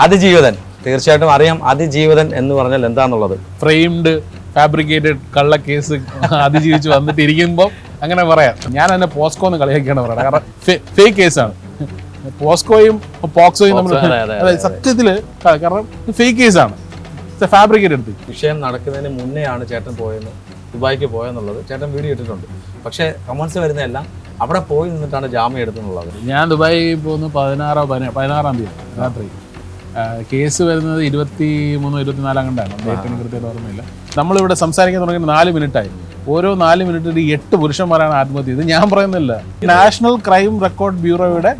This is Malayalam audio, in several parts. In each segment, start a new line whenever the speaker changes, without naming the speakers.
അതിജീവിതൻ തീർച്ചയായിട്ടും അറിയാം. അതിജീവിതൻ എന്ന് പറഞ്ഞാൽ എന്താണെന്നുള്ളത്.
ഫ്രെയിംഡ് ഫാബ്രിക്കേറ്റഡ് കള്ള കേസ് അതിജീവിച്ച് വന്നിട്ട് ഇരിക്കുമ്പോൾ അങ്ങനെ പറയാം. ഞാൻ അതിനെ പോസ്കോ എന്ന് കളിയാക്കിയാണ് പറയുന്നത്. കാരണം ഫേക്ക് കേസാണ്. പോസ്കോയും പോക്സോയും നമ്മൾ സത്യത്തില് കാരണം ഫേക്ക് കേസാണ്, ഫാബ്രിക്കേറ്റഡ്.
വിഷയം നടക്കുന്നതിന് മുന്നെയാണ് ചേട്ടൻ പോയെന്ന്, ദുബായിക്ക് പോയെന്നുള്ളത് ചേട്ടൻ വീഡിയോ ഇട്ടിട്ടുണ്ട്. പക്ഷേ കമൻസ് വരുന്നതെല്ലാം അവിടെ പോയി നിന്നിട്ടാണ് ജാമ്യം എടുത്തെന്നുള്ളത്.
ഞാൻ ദുബായി പോകുന്നു 16-ാം തീയതി രാത്രി. കേസ് വരുന്നത് 23-24 കണ്ടാണ്, ഡേറ്റിന് കൃത്യമായിട്ട് ഓർമ്മയില്ല. നമ്മളിവിടെ സംസാരിക്കാൻ തുടങ്ങിയിട്ട് 4 മിനിറ്റായി. ഓരോ 4 മിനിറ്റിൽ 8 പുരുഷന്മാരാണ് ആത്മഹത്യ ചെയ്തത്. ഞാൻ പറയുന്നില്ല, നാഷണൽ ക്രൈം റെക്കോർഡ് ബ്യൂറോയുടെ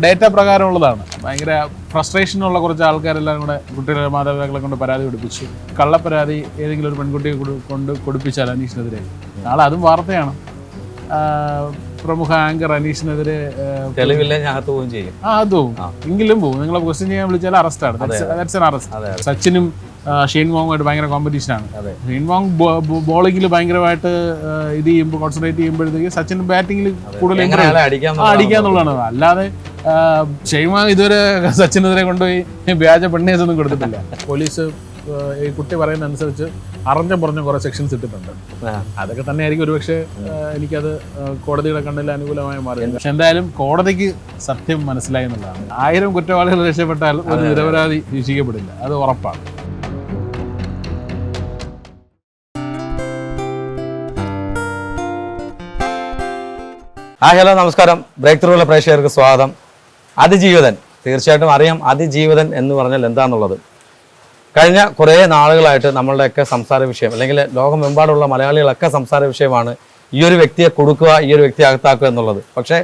ഡേറ്റ പ്രകാരമുള്ളതാണ്. ഭയങ്കര ഫ്രസ്ട്രേഷനുള്ള കുറച്ച് ആൾക്കാരെല്ലാം കൂടെ കുട്ടികളുടെ മാതാപിതാക്കളെ കൊണ്ട് പരാതി കൊടുപ്പിച്ചു. കള്ളപ്പരാതി ഏതെങ്കിലും ഒരു പെൺകുട്ടിയെ കൊണ്ട് കൊടുപ്പിച്ചാൽ അനീഷിനെതിരെ നാളെ അതും വാർത്തയാണ്. പ്രമുഖ ആങ്കർ അനീഷിനെതിരെ
പോവുകയും ചെയ്യും.
അതും എങ്കിലും പോകും. നിങ്ങളെ ക്വസ്റ്റ്യൻ ചെയ്യാൻ വിളിച്ചാൽ അറസ്റ്റാണ്. സച്ചിനും ഷെയ്ൻ വോങ്ങുമായിട്ട് ഭയങ്കര കോമ്പറ്റീഷനാണ്. ഷെയ്ൻ വോങ് ബോളിങ്ങിൽ ഭയങ്കരമായിട്ട് ഇത് ചെയ്യുമ്പോൾ കോൺസെൻട്രേറ്റ് ചെയ്യുമ്പോഴത്തേക്ക് സച്ചിൻ ബാറ്റിങ്ങിൽ കൂടുതൽ അടിക്കാന്നുള്ളതാണ്. അല്ലാതെ ഷെയ്ൻ വോങ് ഇതുവരെ സച്ചിനെതിരെ കൊണ്ടുപോയി വ്യാജ പെണ്ണേഴ്സൊന്നും കൊടുത്തിട്ടില്ല. പോലീസ് ഈ കുട്ടി പറയുന്ന അനുസരിച്ച് പറഞ്ഞ കുറെ സെക്ഷൻസ് ഇട്ടിട്ടുണ്ട്. അതൊക്കെ തന്നെ ആയിരിക്കും ഒരുപക്ഷെ എനിക്കത് കോടതിയുടെ കണ്ണിൽ അനുകൂലമായി മാറി. പക്ഷെ എന്തായാലും കോടതിക്ക് സത്യം മനസ്സിലായി എന്നുള്ളതാണ്. 1000 കുറ്റവാളികൾ രക്ഷപ്പെട്ടാൽ ഒരു നിരപരാധി ശിക്ഷിക്കപ്പെടില്ല, അത് ഉറപ്പാണ്.
ഹലോ, നമസ്കാരം. ബ്രേക്ക് ത്രൂവിലെ പ്രേക്ഷകർക്ക് സ്വാഗതം. അതിജീവിതൻ തീർച്ചയായിട്ടും അറിയാം. അതിജീവിതൻ എന്ന് പറഞ്ഞാൽ എന്താണെന്നുള്ളത്. കഴിഞ്ഞ കുറേ നാളുകളായിട്ട് നമ്മളുടെയൊക്കെ സംസാര വിഷയം, അല്ലെങ്കിൽ ലോകമെമ്പാടുള്ള മലയാളികളൊക്കെ സംസാര വിഷയമാണ് ഈ ഒരു വ്യക്തിയെ കൊടുക്കുക, ഈ ഒരു വ്യക്തിയെ അകത്താക്കുക എന്നുള്ളത്. പക്ഷേ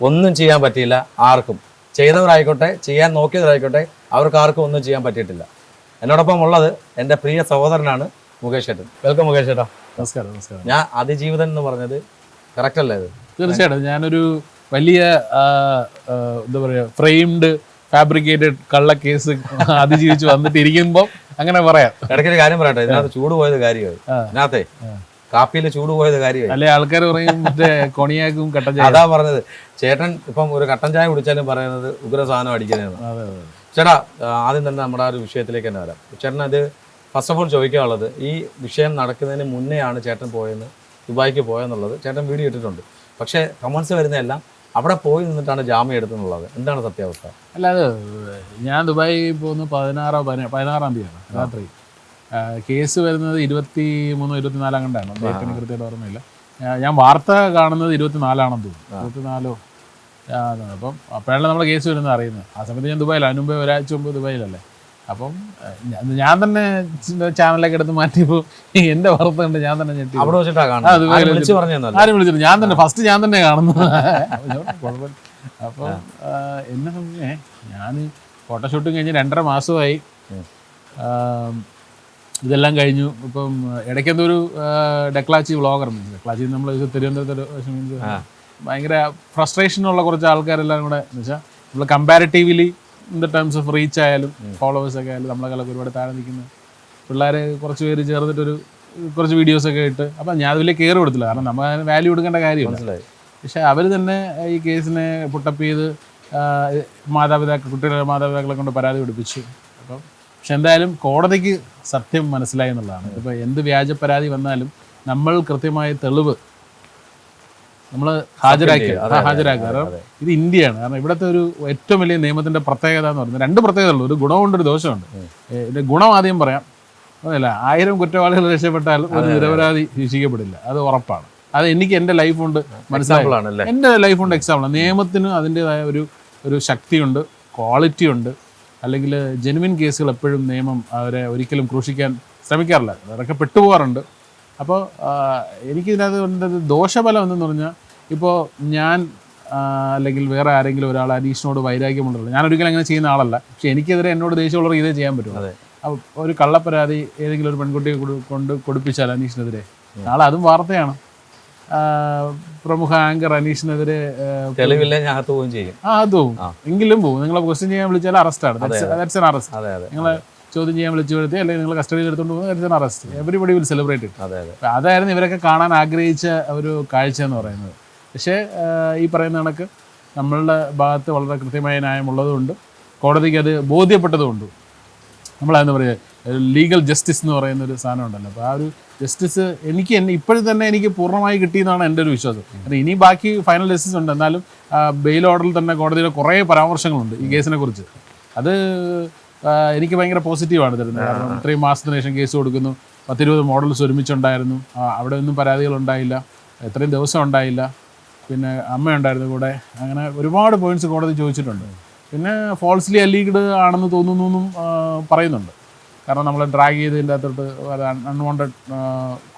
ഒന്നും ചെയ്യാൻ പറ്റിയില്ല ആർക്കും. ചെയ്തവരായിക്കോട്ടെ, ചെയ്യാൻ നോക്കിയവരായിക്കോട്ടെ, അവർക്ക് ആർക്കും ഒന്നും ചെയ്യാൻ പറ്റിയിട്ടില്ല. എന്നോടൊപ്പം ഉള്ളത് എൻ്റെ പ്രിയ സഹോദരനാണ് മുകേഷ് ചേട്ടൻ. വെൽക്കം മുകേഷ് ചേട്ടാ.
നമസ്കാരം. നമസ്കാരം.
ഞാൻ അതിജീവിതൻ എന്ന് പറഞ്ഞത് കറക്റ്റ് അല്ലേ? ഇത്
തീർച്ചയായിട്ടും ഞാനൊരു വലിയ എന്താ പറയുക, ഫ്രെയിംഡ് ഫാബ്രിക്കേറ്റഡ് കള്ള കേസ് അതിജീവിച്ച് വന്നിട്ട് ഇരിക്കുമ്പോൾ അങ്ങനെ പറയാം.
ഇടയ്ക്കൊരു കാര്യം പറയട്ടെ, ഇതിനകത്ത് ചൂട് പോയത് കാര്യമായി. ഇതിനകത്തെ കാപ്പിയിൽ ചൂട് പോയത് കാര്യമായി.
അല്ലെ ആൾക്കാർ പറയും മറ്റേ കൊണിയാക്കും കട്ടൻ ചായ.
അതാ പറഞ്ഞത്. ചേട്ടൻ ഇപ്പം ഒരു കട്ടൻ ചായ കുടിച്ചാലും പറയുന്നത് ഉഗ്ര സാധനം അടിക്കുന്നതാണ്. ചേട്ടാ, ആദ്യം തന്നെ നമ്മുടെ ആ ഒരു വിഷയത്തിലേക്ക് തന്നെ വരാം. ചേട്ടൻ അത് ഫസ്റ്റ് ഓഫ് ഓൾ ചോദിക്കാനുള്ളത്, ഈ വിഷയം നടക്കുന്നതിന് മുന്നെയാണ് ചേട്ടൻ പോയെന്ന്, ദുബായിക്ക് പോയെന്നുള്ളത് ചേട്ടൻ വീഡിയോ ഇട്ടിട്ടുണ്ട്. പക്ഷേ കമൻസ് വരുന്നതെല്ലാം അവിടെ പോയി നിന്നിട്ടാണ് ജാമ്യം എടുത്തെന്നുള്ളത്. എന്താണ് സത്യാവസ്ഥ?
അല്ലാതെ ഞാൻ ദുബായി പോകുന്നു 16-ാം തീയതിയാണ് രാത്രി. കേസ് വരുന്നത് 23-24 കണ്ടാണ്, ഡേറ്റിന് കൃത്യമായിട്ട് ഓർമ്മയില്ല. ഞാൻ വാർത്ത കാണുന്നത് 24 തോന്നുന്നു, 24 അപ്പം അപ്പോഴാണ് നമ്മൾ കേസ് വരുന്നത് അറിയുന്നത്. ആ സമയത്ത് ഞാൻ ദുബായിലാണ്. അതിന് മുമ്പേ ഒരാഴ്ച മുമ്പ് ദുബായിലല്ലേ. അപ്പം ഞാൻ തന്നെ ചാനലൊക്കെ എടുത്ത് മാറ്റിയപ്പോൾ എൻ്റെ വാർത്ത കണ്ട് ഞാൻ തന്നെ ഞെട്ടി. ആരും വിളിച്ചിട്ട് ഞാൻ തന്നെ ഫസ്റ്റ് ഞാൻ തന്നെ കാണുന്നു. അപ്പോൾ എന്നെ ഞാൻ ഫോട്ടോഷൂട്ടും കഴിഞ്ഞ് 2.5 മാസമായി. ഇതെല്ലാം കഴിഞ്ഞു. ഇപ്പം ഇടയ്ക്കെന്തോ ഒരു ഡെക്ലാച്ചി വ്ളോഗർ, ഡെക്ലാച്ചി നമ്മൾ തിരുവനന്തപുരത്ത് ഭയങ്കര ഫ്രസ്ട്രേഷനുള്ള കുറച്ച് ആൾക്കാരെല്ലാം കൂടെ എന്ന് വെച്ചാൽ നമ്മൾ comparatively in the terms of reach ആയാലും ഫോളോവേഴ്സൊക്കെ ആയാലും നമ്മളെക്കാളൊക്കെ ഒരുപാട് താഴെ നിൽക്കുന്ന പിള്ളേർ കുറച്ച് പേര് ചേർന്നിട്ടൊരു കുറച്ച് വീഡിയോസൊക്കെ ഇട്ട്. അപ്പം ഞാൻ അതിൽ കെയർ കൊടുത്തില്ല, കാരണം നമ്മൾ അതിന് വാല്യൂ കൊടുക്കേണ്ട കാര്യമില്ല. പക്ഷേ അവർ തന്നെ ഈ കേസിനെ പുട്ടപ്പ് ചെയ്ത് കുട്ടികളുടെ മാതാപിതാക്കളെ കൊണ്ട് പരാതി കൊടുപ്പിച്ചു. അപ്പം പക്ഷെ എന്തായാലും കോടതിക്ക് സത്യം മനസ്സിലായി എന്നുള്ളതാണ്. ഇപ്പോൾ എന്ത് വ്യാജ പരാതി വന്നാലും നമ്മൾ കൃത്യമായ തെളിവ് നമ്മൾ ഹാജരാക്കുക. കാരണം ഇത് ഇന്ത്യയാണ്. കാരണം ഇവിടുത്തെ ഒരു ഏറ്റവും വലിയ നിയമത്തിന്റെ പ്രത്യേകത എന്ന് പറയുന്നത് 2 പ്രത്യേകതയുള്ളൂ, ഒരു ഗുണമുണ്ട്, ഒരു ദോഷമുണ്ട്. ഇതിന്റെ ഗുണം ആദ്യം പറയാം. അതല്ല, 1000 കുറ്റവാളികൾ രക്ഷപ്പെട്ടാൽ ഒരു നിരപരാധി ശിക്ഷിക്കപ്പെടില്ല, അത് ഉറപ്പാണ്. അത് എനിക്ക് എൻ്റെ ലൈഫ് കൊണ്ട് മനസ്സിലാവുള്ളതാണ്. എൻ്റെ ലൈഫ് കൊണ്ട് എക്സാമ്പിളാണ്. നിയമത്തിന് അതിൻ്റെതായ ഒരു ശക്തിയുണ്ട്, ക്വാളിറ്റി ഉണ്ട്. അല്ലെങ്കിൽ ജെനുവിൻ കേസുകൾ എപ്പോഴും നിയമം അവരെ ഒരിക്കലും ക്രൂശിക്കാൻ ശ്രമിക്കാറില്ല, അതൊക്കെ പെട്ടുപോകാറുണ്ട്. അപ്പോൾ എനിക്കിതിനകത്ത് ദോഷഫലം എന്തെന്ന് പറഞ്ഞാൽ, ഇപ്പോൾ ഞാൻ അല്ലെങ്കിൽ വേറെ ആരെങ്കിലും ഒരാൾ അനീഷിനോട് വൈരാഗ്യമുണ്ടല്ലോ, ഞാൻ ഒരിക്കലും അങ്ങനെ ചെയ്യുന്ന ആളല്ല. പക്ഷെ എനിക്കെതിരെ എന്നോട് ദേഷ്യമുള്ളവർ ഇതേ ചെയ്യാൻ പറ്റും. അപ്പോൾ ഒരു കള്ളപ്പരാതി ഏതെങ്കിലും ഒരു പെൺകുട്ടിയെ കൊണ്ട് കൊടുപ്പിച്ചാൽ അനീഷിനെതിരെ നാളെ അതും വാർത്തയാണ്. പ്രമുഖ ആങ്കർ അനീഷിനെതിരെ
പോവുകയും ചെയ്യും.
അതും എങ്കിലും പോകും. നിങ്ങളെ ക്വസ്റ്റ്യൻ ചെയ്യാൻ വിളിച്ചാൽ അറസ്റ്റാണ്. നിങ്ങളെ ചോദ്യം ചെയ്യാൻ വിളിച്ചു വരുത്തി, അല്ലെങ്കിൽ നിങ്ങൾ കസ്റ്റഡിയിൽ എടുത്തുകൊണ്ട് പോകുന്നത് അറസ്റ്റ്. Everybody will celebrate. അതായിരുന്നു ഇവരൊക്കെ കാണാൻ ആഗ്രഹിച്ച ഒരു കാഴ്ച എന്ന് പറയുന്നത്. പക്ഷേ ഈ പറയുന്ന കണക്ക് നമ്മളുടെ ഭാഗത്ത് വളരെ കൃത്യമായ ന്യായമുള്ളതുകൊണ്ട് കോടതിക്ക് അത് ബോധ്യപ്പെട്ടതുകൊണ്ട് നമ്മളതെന്താ പറയുക ലീഗൽ ജസ്റ്റിസ് എന്ന് പറയുന്ന ഒരു സാധനം ഉണ്ടല്ലോ. അപ്പോൾ ആ ഒരു ജസ്റ്റിസ് ഇപ്പോഴും തന്നെ എനിക്ക് പൂർണ്ണമായി കിട്ടിയെന്നാണ് എൻ്റെ ഒരു വിശ്വാസം. കാരണം ഇനി ബാക്കി ഫൈനൽ ജസ്റ്റിസ് ഉണ്ട്. എന്നാലും ബെയിൽ ഓർഡറിൽ തന്നെ കോടതിയുടെ കുറേ പരാമർശങ്ങളുണ്ട് ഈ കേസിനെ കുറിച്ച്. അത് എനിക്ക് ഭയങ്കര പോസിറ്റീവാണ് തരുന്നത്. കാരണം ഇത്രയും മാസത്തിന് ശേഷം കേസ് കൊടുക്കുന്നു, 10-20 മോഡൽസ് ഒരുമിച്ചുണ്ടായിരുന്നു, അവിടെ ഒന്നും പരാതികളുണ്ടായില്ല, എത്രയും ദിവസം ഉണ്ടായില്ല, പിന്നെ അമ്മയുണ്ടായിരുന്നു കൂടെ, അങ്ങനെ ഒരുപാട് പോയിന്റ്സ് കോടതി ചോദിച്ചിട്ടുണ്ട്. പിന്നെ ഫോൾസ്ലി അലീഗ്ഡ് ആണെന്ന് തോന്നുന്നു എന്നും പറയുന്നുണ്ട്. കാരണം നമ്മൾ ഡ്രാഗ് ചെയ്തതിൻ്റെ അകത്തോട്ട് അൺവാണ്ടഡ്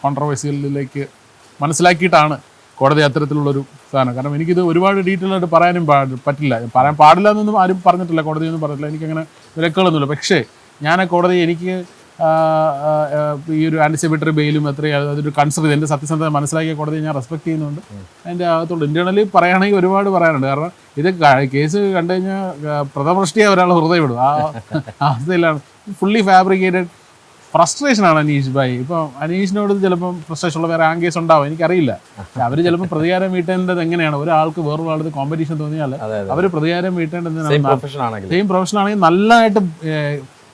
കോൺട്രവേഴ്സികളിലേക്ക് മനസ്സിലാക്കിയിട്ടാണ് കോടതി അത്തരത്തിലുള്ളൊരു സാധനം. കാരണം എനിക്കിത് ഒരുപാട് ഡീറ്റെയിൽ ആയിട്ട് പറയാനും പറ്റില്ല, പറയാൻ പാടില്ല എന്നൊന്നും ആരും പറഞ്ഞിട്ടില്ല, കോടതിയൊന്നും പറഞ്ഞിട്ടില്ല, എനിക്കങ്ങനെ വിലക്കുകളൊന്നുമില്ല. പക്ഷേ ഞാൻ കോടതി എനിക്ക് ഈ ഒരു ആൻറ്റിസിപ്പേറ്ററി ബെയിലും അതൊരു കൺസിഡർ ചെയ്ത് എൻ്റെ സത്യസന്ധത മനസ്സിലാക്കിയ കോടതിയെ ഞാൻ റെസ്പെക്ട് ചെയ്യുന്നുണ്ട്. അതിൻ്റെ അകത്തുള്ളൂ ഇൻറ്റേർണലി പറയുകയാണെങ്കിൽ ഒരുപാട് പറയാനുണ്ട്. കാരണം ഇത് കേസ് കണ്ടു കഴിഞ്ഞാൽ പ്രഥമദൃഷ്ടിയാ ഒരാൾ ഹൃദയം വിടും. ആ അവസ്ഥയിലാണ്. ഫുള്ളി ഫാബ്രിക്കേറ്റഡ് ഫ്രസ്ട്രേഷനാണ് അനീഷ് ഭായി. ഇപ്പം അനീഷിനോട് ചിലപ്പം ഫ്രസ്ട്രേഷൻ ഉള്ള വേറെ കേസ് ഉണ്ടാവും, എനിക്കറിയില്ല. അവർ ചിലപ്പോൾ പ്രതികാരം വീട്ടേണ്ടത് എങ്ങനെയാണ്, ഒരാൾക്ക് വേറൊരാൾക്ക് കോമ്പറ്റീഷൻ തോന്നിയാൽ അവർ പ്രതികാരം വീട്ടേണ്ടത് സെയിം പ്രൊഫഷൻ ആണെങ്കിൽ നല്ലതായിട്ട്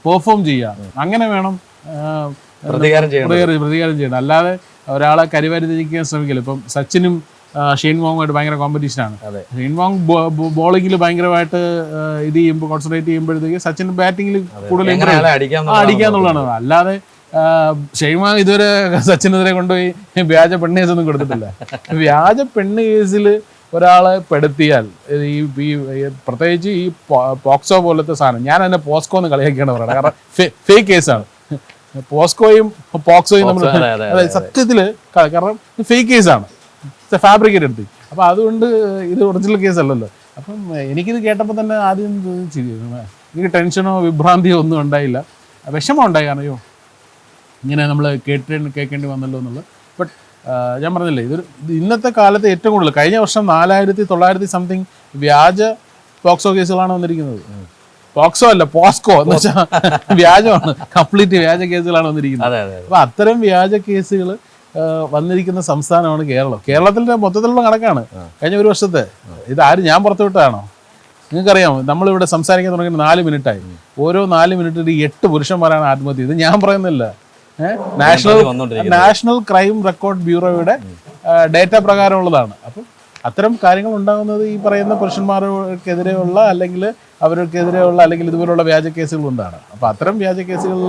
പെർഫോം ചെയ്യുക, അങ്ങനെ വേണം പ്രതികാരം ചെയ്യണം. അല്ലാതെ ഒരാളെ കരിവാരിക്കാൻ ശ്രമിക്കില്ല. ഇപ്പം സച്ചിനും ഷെയ്ൻ വോങ്ങുമായിട്ട് ഭയങ്കര കോമ്പറ്റീഷനാണ്. ഷെയ്ൻ വോങ് ബോളിങ്ങിൽ ഭയങ്കരമായിട്ട് ഇത് ചെയ്യുമ്പോൾ കോൺസെൻട്രേറ്റ് ചെയ്യുമ്പോഴത്തേക്ക് സച്ചിൻ ബാറ്റിങ്ങിൽ കൂടുതൽ അടിക്കാന്നുള്ളതാണ്. അല്ലാതെ ഷെയ്ൻ വോങ് ഇതുവരെ സച്ചിനെതിരെ കൊണ്ടുപോയി വ്യാജ പെണ്ണ് കേസൊന്നും കൊടുത്തിട്ടില്ല. വ്യാജ പെണ്ണ് കേസിൽ ഒരാളെ പെടുത്തിയാൽ ഈ പ്രത്യേകിച്ച് ഈ പോക്സോ പോലത്തെ സാധനം, ഞാൻ അതിനെ പോസ്കോ എന്ന് കളിയാക്കിയാണ് പറയുന്നത്. കാരണം ഫേക്ക് കേസാണ് പോസ്കോയും പോക്സോയും നമ്മൾ. അതെ, സത്യത്തില് കാരണം ഫേക്ക് കേസാണ്, ഫാബ്രിക്കേറ്റ് എടുത്ത്. അപ്പം അതുകൊണ്ട് ഇത് ഒറിജിനൽ കേസല്ലല്ലോ. അപ്പം എനിക്കിത് കേട്ടപ്പോൾ തന്നെ ആദ്യം എനിക്ക് ടെൻഷനോ വിഭ്രാന്തിയോ ഒന്നും ഉണ്ടായില്ല, വിഷമം ഉണ്ടായി. കാരണം അയ്യോ ഇങ്ങനെ നമ്മൾ കേൾക്കേണ്ടി വന്നല്ലോ എന്നുള്ളത്. ബട്ട് ഞാൻ പറഞ്ഞില്ലേ, ഇന്നത്തെ കാലത്ത് ഏറ്റവും കൂടുതൽ കഴിഞ്ഞ വർഷം 4900 സംതിങ് വ്യാജ പോക്സോ കേസുകളാണ് വന്നിരിക്കുന്നത്. പോക്സോ അല്ല, പോസ്കോ എന്ന് വെച്ചാൽ വ്യാജമാണ്, കംപ്ലീറ്റ് വ്യാജ കേസുകളാണ് വന്നിരിക്കുന്നത്. അപ്പം അത്തരം വ്യാജ കേസുകൾ വന്നിരിക്കുന്ന സംസ്ഥാനമാണ് കേരളം. കേരളത്തിൻ്റെ മൊത്തത്തിലുള്ള കണക്കാണ് കഴിഞ്ഞ ഒരു വർഷത്തെ. ഇത് ഞാൻ പുറത്തുവിട്ടതാണോ? നിങ്ങൾക്കറിയാമോ, നമ്മളിവിടെ സംസാരിക്കാൻ തുടങ്ങിയിട്ട് 4 മിനിറ്റായി. ഓരോ 4 മിനിറ്റിൽ 8 പുരുഷന്മാരാണ് ആത്മഹത്യ. ഇത് ഞാൻ പറയുന്നില്ല, നാഷണൽ ക്രൈം റെക്കോർഡ് ബ്യൂറോയുടെ ഡേറ്റ പ്രകാരമുള്ളതാണ്. അപ്പം അത്തരം കാര്യങ്ങൾ ഉണ്ടാകുന്നത് ഈ പറയുന്ന പുരുഷന്മാർക്കെതിരെയുള്ള അല്ലെങ്കിൽ അവർക്കെതിരെയുള്ള അല്ലെങ്കിൽ ഇതുപോലുള്ള വ്യാജ കേസുകൾ കൊണ്ടാണ്. അപ്പോൾ അത്തരം വ്യാജ കേസുകൾ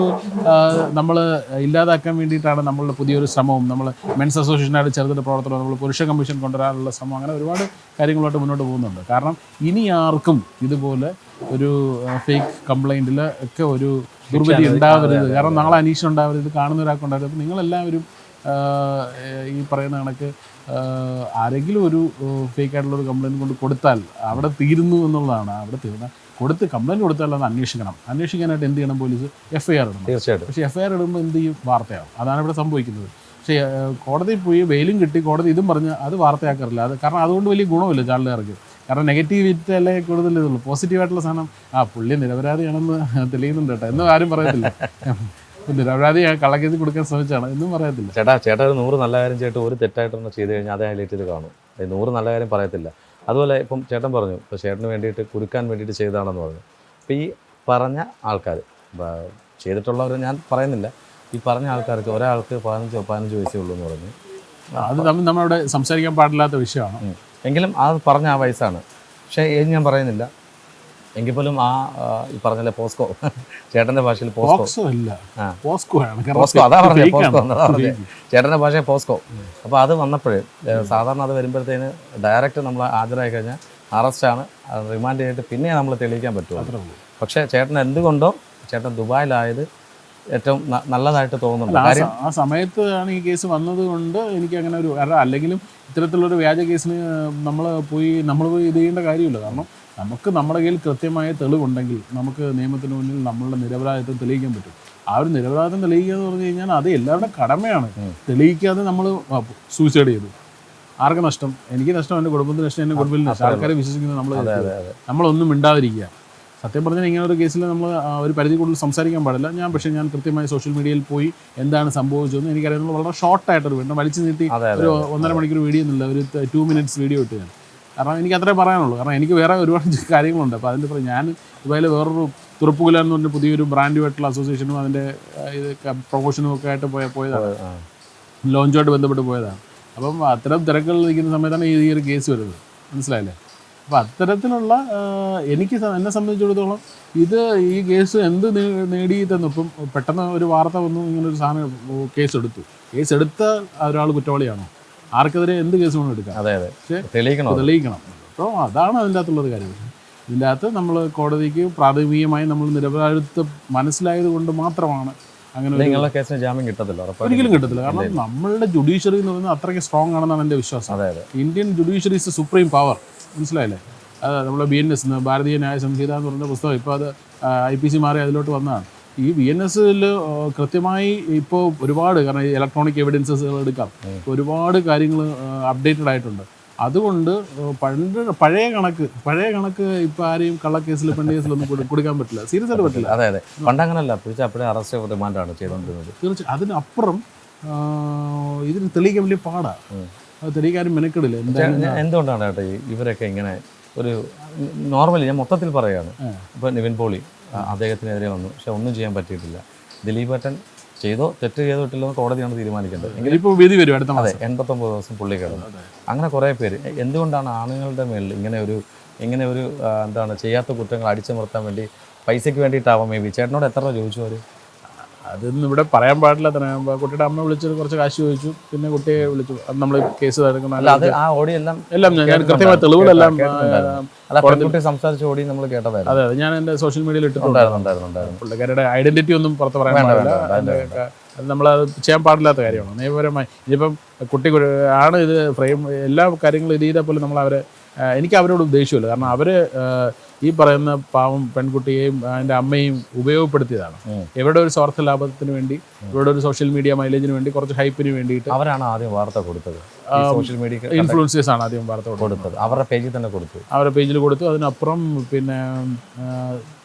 നമ്മൾ ഇല്ലാതാക്കാൻ വേണ്ടിയിട്ടാണ് നമ്മളുടെ പുതിയൊരു ശ്രമവും, നമ്മൾ മെൻസ് അസോസിയേഷനായിട്ട് ചേർത്തിട്ട് പ്രവർത്തനം, നമ്മൾ പുരുഷ കമ്മീഷൻ കൊണ്ടുവരാനുള്ള ശ്രമം, അങ്ങനെ ഒരുപാട് കാര്യങ്ങളായിട്ട് മുന്നോട്ട് പോകുന്നുണ്ട്. കാരണം ഇനി ആർക്കും ഇതുപോലെ ഒരു ഫേക്ക് കംപ്ലൈൻറ്റിൽ ഒക്കെ ഒരു ദുർവിധി ഉണ്ടാവരുത്. കാരണം നാളെ അനീഷ് ഉണ്ടാവരുത്, ഇത് കാണുന്ന ഒരാൾക്കുണ്ടാവരുത്. അപ്പോൾ നിങ്ങളെല്ലാവരും ഈ പറയുന്ന കണക്ക് ആരെങ്കിലും ഒരു ഫേക്കായിട്ടുള്ളൊരു കംപ്ലയിൻറ്റ് കൊണ്ട് കൊടുത്താൽ അവിടെ തീരുന്നു എന്നുള്ളതാണ്. അവിടെ കൊടുത്ത് കംപ്ലയിൻറ്റ് കൊടുത്താൽ അത് അന്വേഷിക്കണം. അന്വേഷിക്കാനായിട്ട് എന്ത് ചെയ്യണം? പോലീസ് FIR ഇടണം. തീർച്ചയായിട്ടും. പക്ഷേ FIR ഇടുമ്പോൾ എന്ത് ചെയ്യും? വാർത്തയാവും. അതാണ് ഇവിടെ സംഭവിക്കുന്നത്. പക്ഷേ കോടതി പോയി ബെയിലും കിട്ടി, കോടതി ഇതും പറഞ്ഞ് അത് വാർത്തയാക്കാറില്ല. അത് കാരണം അതുകൊണ്ട് വലിയ ഗുണമില്ല ചാനലുകാർക്ക്. കാരണം നെഗറ്റിവിറ്റി അല്ലേ കൂടുതൽ ഇതുള്ളൂ. പോസിറ്റീവായിട്ടുള്ള സാധനം പുള്ളി നിരപരാധിയാണെന്ന് തെളിയുന്നുണ്ട് കേട്ടോ എന്നും ആരും പറയത്തില്ല. നിരപരാധി കള്ളക്കേസ് കൊടുക്കാൻ ശ്രമിച്ചാണ് എന്നും പറയത്തില്ല.
ചേട്ടാ ഒരു 100 നല്ല കാര്യം ചേട്ടൻ ഒരു തെറ്റായിട്ടൊന്ന് ചെയ്ത് കഴിഞ്ഞാൽ അത് ഹൈലൈറ്റ് ചെയ്ത് കാണും. 100 നല്ല കാര്യം പറയത്തില്ല. അതുപോലെ ഇപ്പം ചേട്ടൻ പറഞ്ഞു, ഇപ്പോൾ ചേട്ടന് വേണ്ടിയിട്ട് കുരുക്കാൻ വേണ്ടിയിട്ട് ചെയ്തതാണെന്ന് പറഞ്ഞു. അപ്പോൾ ഈ പറഞ്ഞ ആൾക്കാർ ചെയ്തിട്ടുള്ളവർ ഞാൻ പറയുന്നില്ല, ഈ പറഞ്ഞ ആൾക്കാർക്ക് ഒരാൾക്ക് 15 വയസ്സേ ഉള്ളൂ എന്ന് പറഞ്ഞു.
അത് നമ്മളവിടെ സംസാരിക്കാൻ പാടില്ലാത്ത വിഷയമാണ്.
എങ്കിലും അത് പറഞ്ഞ ആ വയസ്സാണ്. പക്ഷേ ഏത് ഞാൻ പറയുന്നില്ല. എങ്കിൽ പോലും ഈ പറഞ്ഞല്ലേ പോസ്കോ, ചേട്ടൻ്റെ ഭാഷയിൽ പോസ്കോ അല്ല, പോസ്കോ അതാ പറഞ്ഞത്, പോസ്കോ ചേട്ടൻ്റെ ഭാഷയിൽ പോസ്കോ. അപ്പോൾ അത് വന്നപ്പോഴേ സാധാരണ അത് വരുമ്പോഴത്തേന് ഡയറക്റ്റ് നമ്മൾ ഹാജരായി കഴിഞ്ഞാൽ അറസ്റ്റാണ്, റിമാൻഡ് ചെയ്തിട്ട് പിന്നെ നമ്മൾ തെളിയിക്കാൻ പറ്റുമോ. പക്ഷേ ചേട്ടൻ എന്തുകൊണ്ടോ ചേട്ടൻ ദുബായിലായത് ഏറ്റവും നല്ലതായിട്ട് തോന്നുന്നുണ്ട്.
ആ സമയത്ത് ആണ് ഈ കേസ് വന്നത് കൊണ്ട് എനിക്ക് അങ്ങനെ ഒരു, കാരണം അല്ലെങ്കിലും ഇത്തരത്തിലുള്ളൊരു വ്യാജ കേസിന് നമ്മൾ പോയി ഇത് ചെയ്യേണ്ട കാര്യമില്ല. കാരണം നമുക്ക് നമ്മുടെ കയ്യിൽ കൃത്യമായ തെളിവുണ്ടെങ്കിൽ നമുക്ക് നിയമത്തിന് മുന്നിൽ നമ്മളുടെ നിരപരാധിത്വം തെളിയിക്കാൻ പറ്റും. ആ ഒരു നിരപരാധിത്വം തെളിയിക്കുക എന്ന് പറഞ്ഞു കഴിഞ്ഞാൽ അത് എല്ലാവരുടെ കടമയാണ്. തെളിയിക്കാതെ നമ്മൾ സൂയിസൈഡ് ചെയ്തു, ആർക്ക് നഷ്ടം? എനിക്ക് നഷ്ടം, എൻ്റെ കുടുംബത്തിന് നഷ്ടം, എൻ്റെ കുടുംബത്തിൽ നഷ്ടം. ആൾക്കാരെ വിശ്വസിക്കുന്നത് നമ്മളൊന്നും മിണ്ടാതിരിക്കുക. സത്യം പറഞ്ഞാൽ ഇങ്ങനെ ഒരു കേസിൽ നമ്മൾ ഒരു പരിധി കൂടുതൽ സംസാരിക്കാൻ പാടില്ല. പക്ഷേ ഞാൻ കൃത്യമായി സോഷ്യൽ മീഡിയയിൽ പോയി എന്താണ് സംഭവിച്ചതെന്ന് എനിക്കറിയാവുന്ന വളരെ ഷോർട്ടായിട്ടൊരു വീണ്ടും വലിച്ചു നീട്ടി ഒരു 1.5 മണിക്കൂർ വീഡിയോ ഒന്നുമില്ല, ഒരു 2 മിനിറ്റ്സ് വീഡിയോ ഇട്ട് ഞാൻ കാരണം എനിക്ക് അത്രേ പറയാനുള്ളൂ. കാരണം എനിക്ക് വേറെ ഒരുപാട് കാര്യങ്ങളുണ്ട്. അപ്പോൾ അതിൻ്റെ ഞാൻ ഇതുപോലെ വേറൊരു തുറപ്പുകുല എന്ന് പറഞ്ഞ പുതിയൊരു ബ്രാൻഡുമായിട്ടുള്ള അസോസിയേഷനും അതിൻ്റെ ഇത് പ്രൊമോഷനും ഒക്കെ ആയിട്ട് പോയതാണ്, ലോഞ്ചുമായിട്ട് ബന്ധപ്പെട്ട് പോയതാണ്. അപ്പം അത്തരം തിരക്കുകളിൽ നിൽക്കുന്ന സമയത്താണ് ഈ ഒരു കേസ് വരുന്നത്, മനസ്സിലായില്ലേ? അപ്പോൾ അത്തരത്തിലുള്ള എന്നെ സംബന്ധിച്ചിടത്തോളം ഈ കേസ് എന്ത് നേടിയിട്ടെന്ന് ഇപ്പം പെട്ടെന്ന് ഒരു വാർത്ത വന്നു, ഇങ്ങനൊരു സാധനം കേസ് എടുത്ത ഒരാൾ കുറ്റവാളിയാണോ? ആർക്കെതിരെ എന്ത് കേസ് വേണം എടുക്കാം, പക്ഷേ തെളിയിക്കണം. അപ്പോൾ അതാണ് അതിൻ്റെ അകത്തുള്ളത് കാര്യം. ഇതിൻ്റെ അകത്ത് നമ്മൾ കോടതിക്ക് പ്രാഥമികമായി നമ്മൾ നിരപരാധിത്വം മനസ്സിലായത് കൊണ്ട് മാത്രമാണ് അങ്ങനെ
കേസിന് ജാമ്യം കിട്ടത്തില്ല,
ഒരിക്കലും കിട്ടത്തില്ല. കാരണം നമ്മളുടെ ജുഡീഷ്യറി എന്ന് പറയുന്നത് അത്രയ്ക്ക് സ്ട്രോങ് ആണെന്നാണ് എൻ്റെ വിശ്വാസം. Indian judiciary is supreme power, മനസ്സിലായില്ലേ? അത് നമ്മളെ BNS ഭാരതീയ ന്യായ സംഹിത എന്ന് പറഞ്ഞ പുസ്തകം ഇപ്പോൾ അത് IPC മാറി അതിലോട്ട് വന്നതാണ്. ഈ BNSൽ കൃത്യമായി ഇപ്പോൾ ഒരുപാട്, കാരണം ഈ ഇലക്ട്രോണിക് എവിഡൻസസ് എടുക്കാം, ഒരുപാട് കാര്യങ്ങൾ അപ്ഡേറ്റഡ് ആയിട്ടുണ്ട്. അതുകൊണ്ട് പഴയ കണക്ക് ഇപ്പൊ ആരെയും കള്ളക്കേസിൽ പെണ്ണുകേസിലൊന്നും കൊടുക്കാൻ പറ്റില്ല, സീരിയസ് ആയിട്ട് പറ്റില്ല.
അതെ പണ്ടങ്ങനല്ല, അപ്പോഴേ അറസ്റ്റ് റിമാൻഡാണ് ചെയ്തുകൊണ്ടിരുന്നത്.
തീർച്ചയായും അതിനപ്പുറം ഇതിന് തെളിയിക്കാൻ വലിയ പാടാണ്, അത് തെളിയിക്കാനും മെനക്കെടില്ല.
എന്തുകൊണ്ടാണ് കേട്ടോ ഇവരൊക്കെ ഇങ്ങനെ ഒരു നോർമലി ഞാൻ മൊത്തത്തിൽ പറയുകയാണ്. ഇപ്പോൾ നിവിൻ പോളി അദ്ദേഹത്തിനെതിരെ വന്നു, പക്ഷെ ഒന്നും ചെയ്യാൻ പറ്റിയിട്ടില്ല. ദിലീപേട്ടൻ ചെയ്തോ തെറ്റ് ചെയ്തിട്ടില്ലോ കോടതിയാണ് തീരുമാനിക്കേണ്ടത്.
ഇപ്പോൾ വിധി വരും അടുത്ത മാസം.
89 ദിവസം പുള്ളി കിടന്നു. അങ്ങനെ കുറേ പേര് എന്തുകൊണ്ടാണ് ആണുങ്ങളുടെ മേളിൽ ഇങ്ങനെ ഒരു എന്താണ് ചെയ്യാത്ത കുറ്റങ്ങൾ അടിച്ചമർത്താൻ വേണ്ടി പൈസയ്ക്ക് വേണ്ടിയിട്ടാവാം. മേ ബി ചേട്ടനോട് എത്ര രൂപ ചോദിച്ചു അവർ?
അതൊന്നും ഇവിടെ പറയാൻ പാടില്ല. തന്നെ കുട്ടിയുടെ അമ്മ വിളിച്ച് കുറച്ച് കാശ് ചോദിച്ചു, പിന്നെ കുട്ടിയെ വിളിച്ചു. അത് നമ്മൾ കേസ് എല്ലാം ഞാൻ കൃത്യമായ തെളിവുകളെല്ലാം
സംസാരിച്ച ഓടി നമ്മൾ കേട്ടതായിരുന്നു.
അതെ ഞാൻ എൻ്റെ സോഷ്യൽ മീഡിയയിൽ ഇട്ടിട്ടുണ്ടായിരുന്നു. പുള്ളിക്കാരുടെ ഐഡന്റിറ്റി ഒന്നും പുറത്ത് പറയാൻ പാടില്ല, അത് നമ്മളത് ചെയ്യാൻ പാടില്ലാത്ത കാര്യമാണ് നിയമപരമായി. ഇനിയിപ്പം കുട്ടി ആണ് ഇത് ഫ്രെയിം എല്ലാ കാര്യങ്ങളും ഇത് ചെയ്താൽ പോലും നമ്മളവരെ എനിക്ക് അവരോട് ദേഷ്യമില്ല. കാരണം അവർ ഈ പറയുന്ന പാവം പെൺകുട്ടിയെയും അതിൻ്റെ അമ്മയും ഉപയോഗപ്പെടുത്തിയതാണ്. എവിടെ ഒരു സ്വാർത്ഥ ലാഭത്തിന് വേണ്ടി, ഇവിടെ ഒരു സോഷ്യൽ മീഡിയ മൈലേജിന് വേണ്ടി, കുറച്ച് ഹൈപ്പിന് വേണ്ടിയിട്ട്
അവരാണ് ആദ്യം വാർത്ത കൊടുത്തത്. സോഷ്യൽ മീഡിയ
ഇൻഫ്ലുവൻസേഴ്സ് ആണ് ആദ്യം വാർത്ത കൊടുത്തത്.
അവരുടെ പേജിൽ തന്നെ
കൊടുത്തു. അതിനപ്പുറം പിന്നെ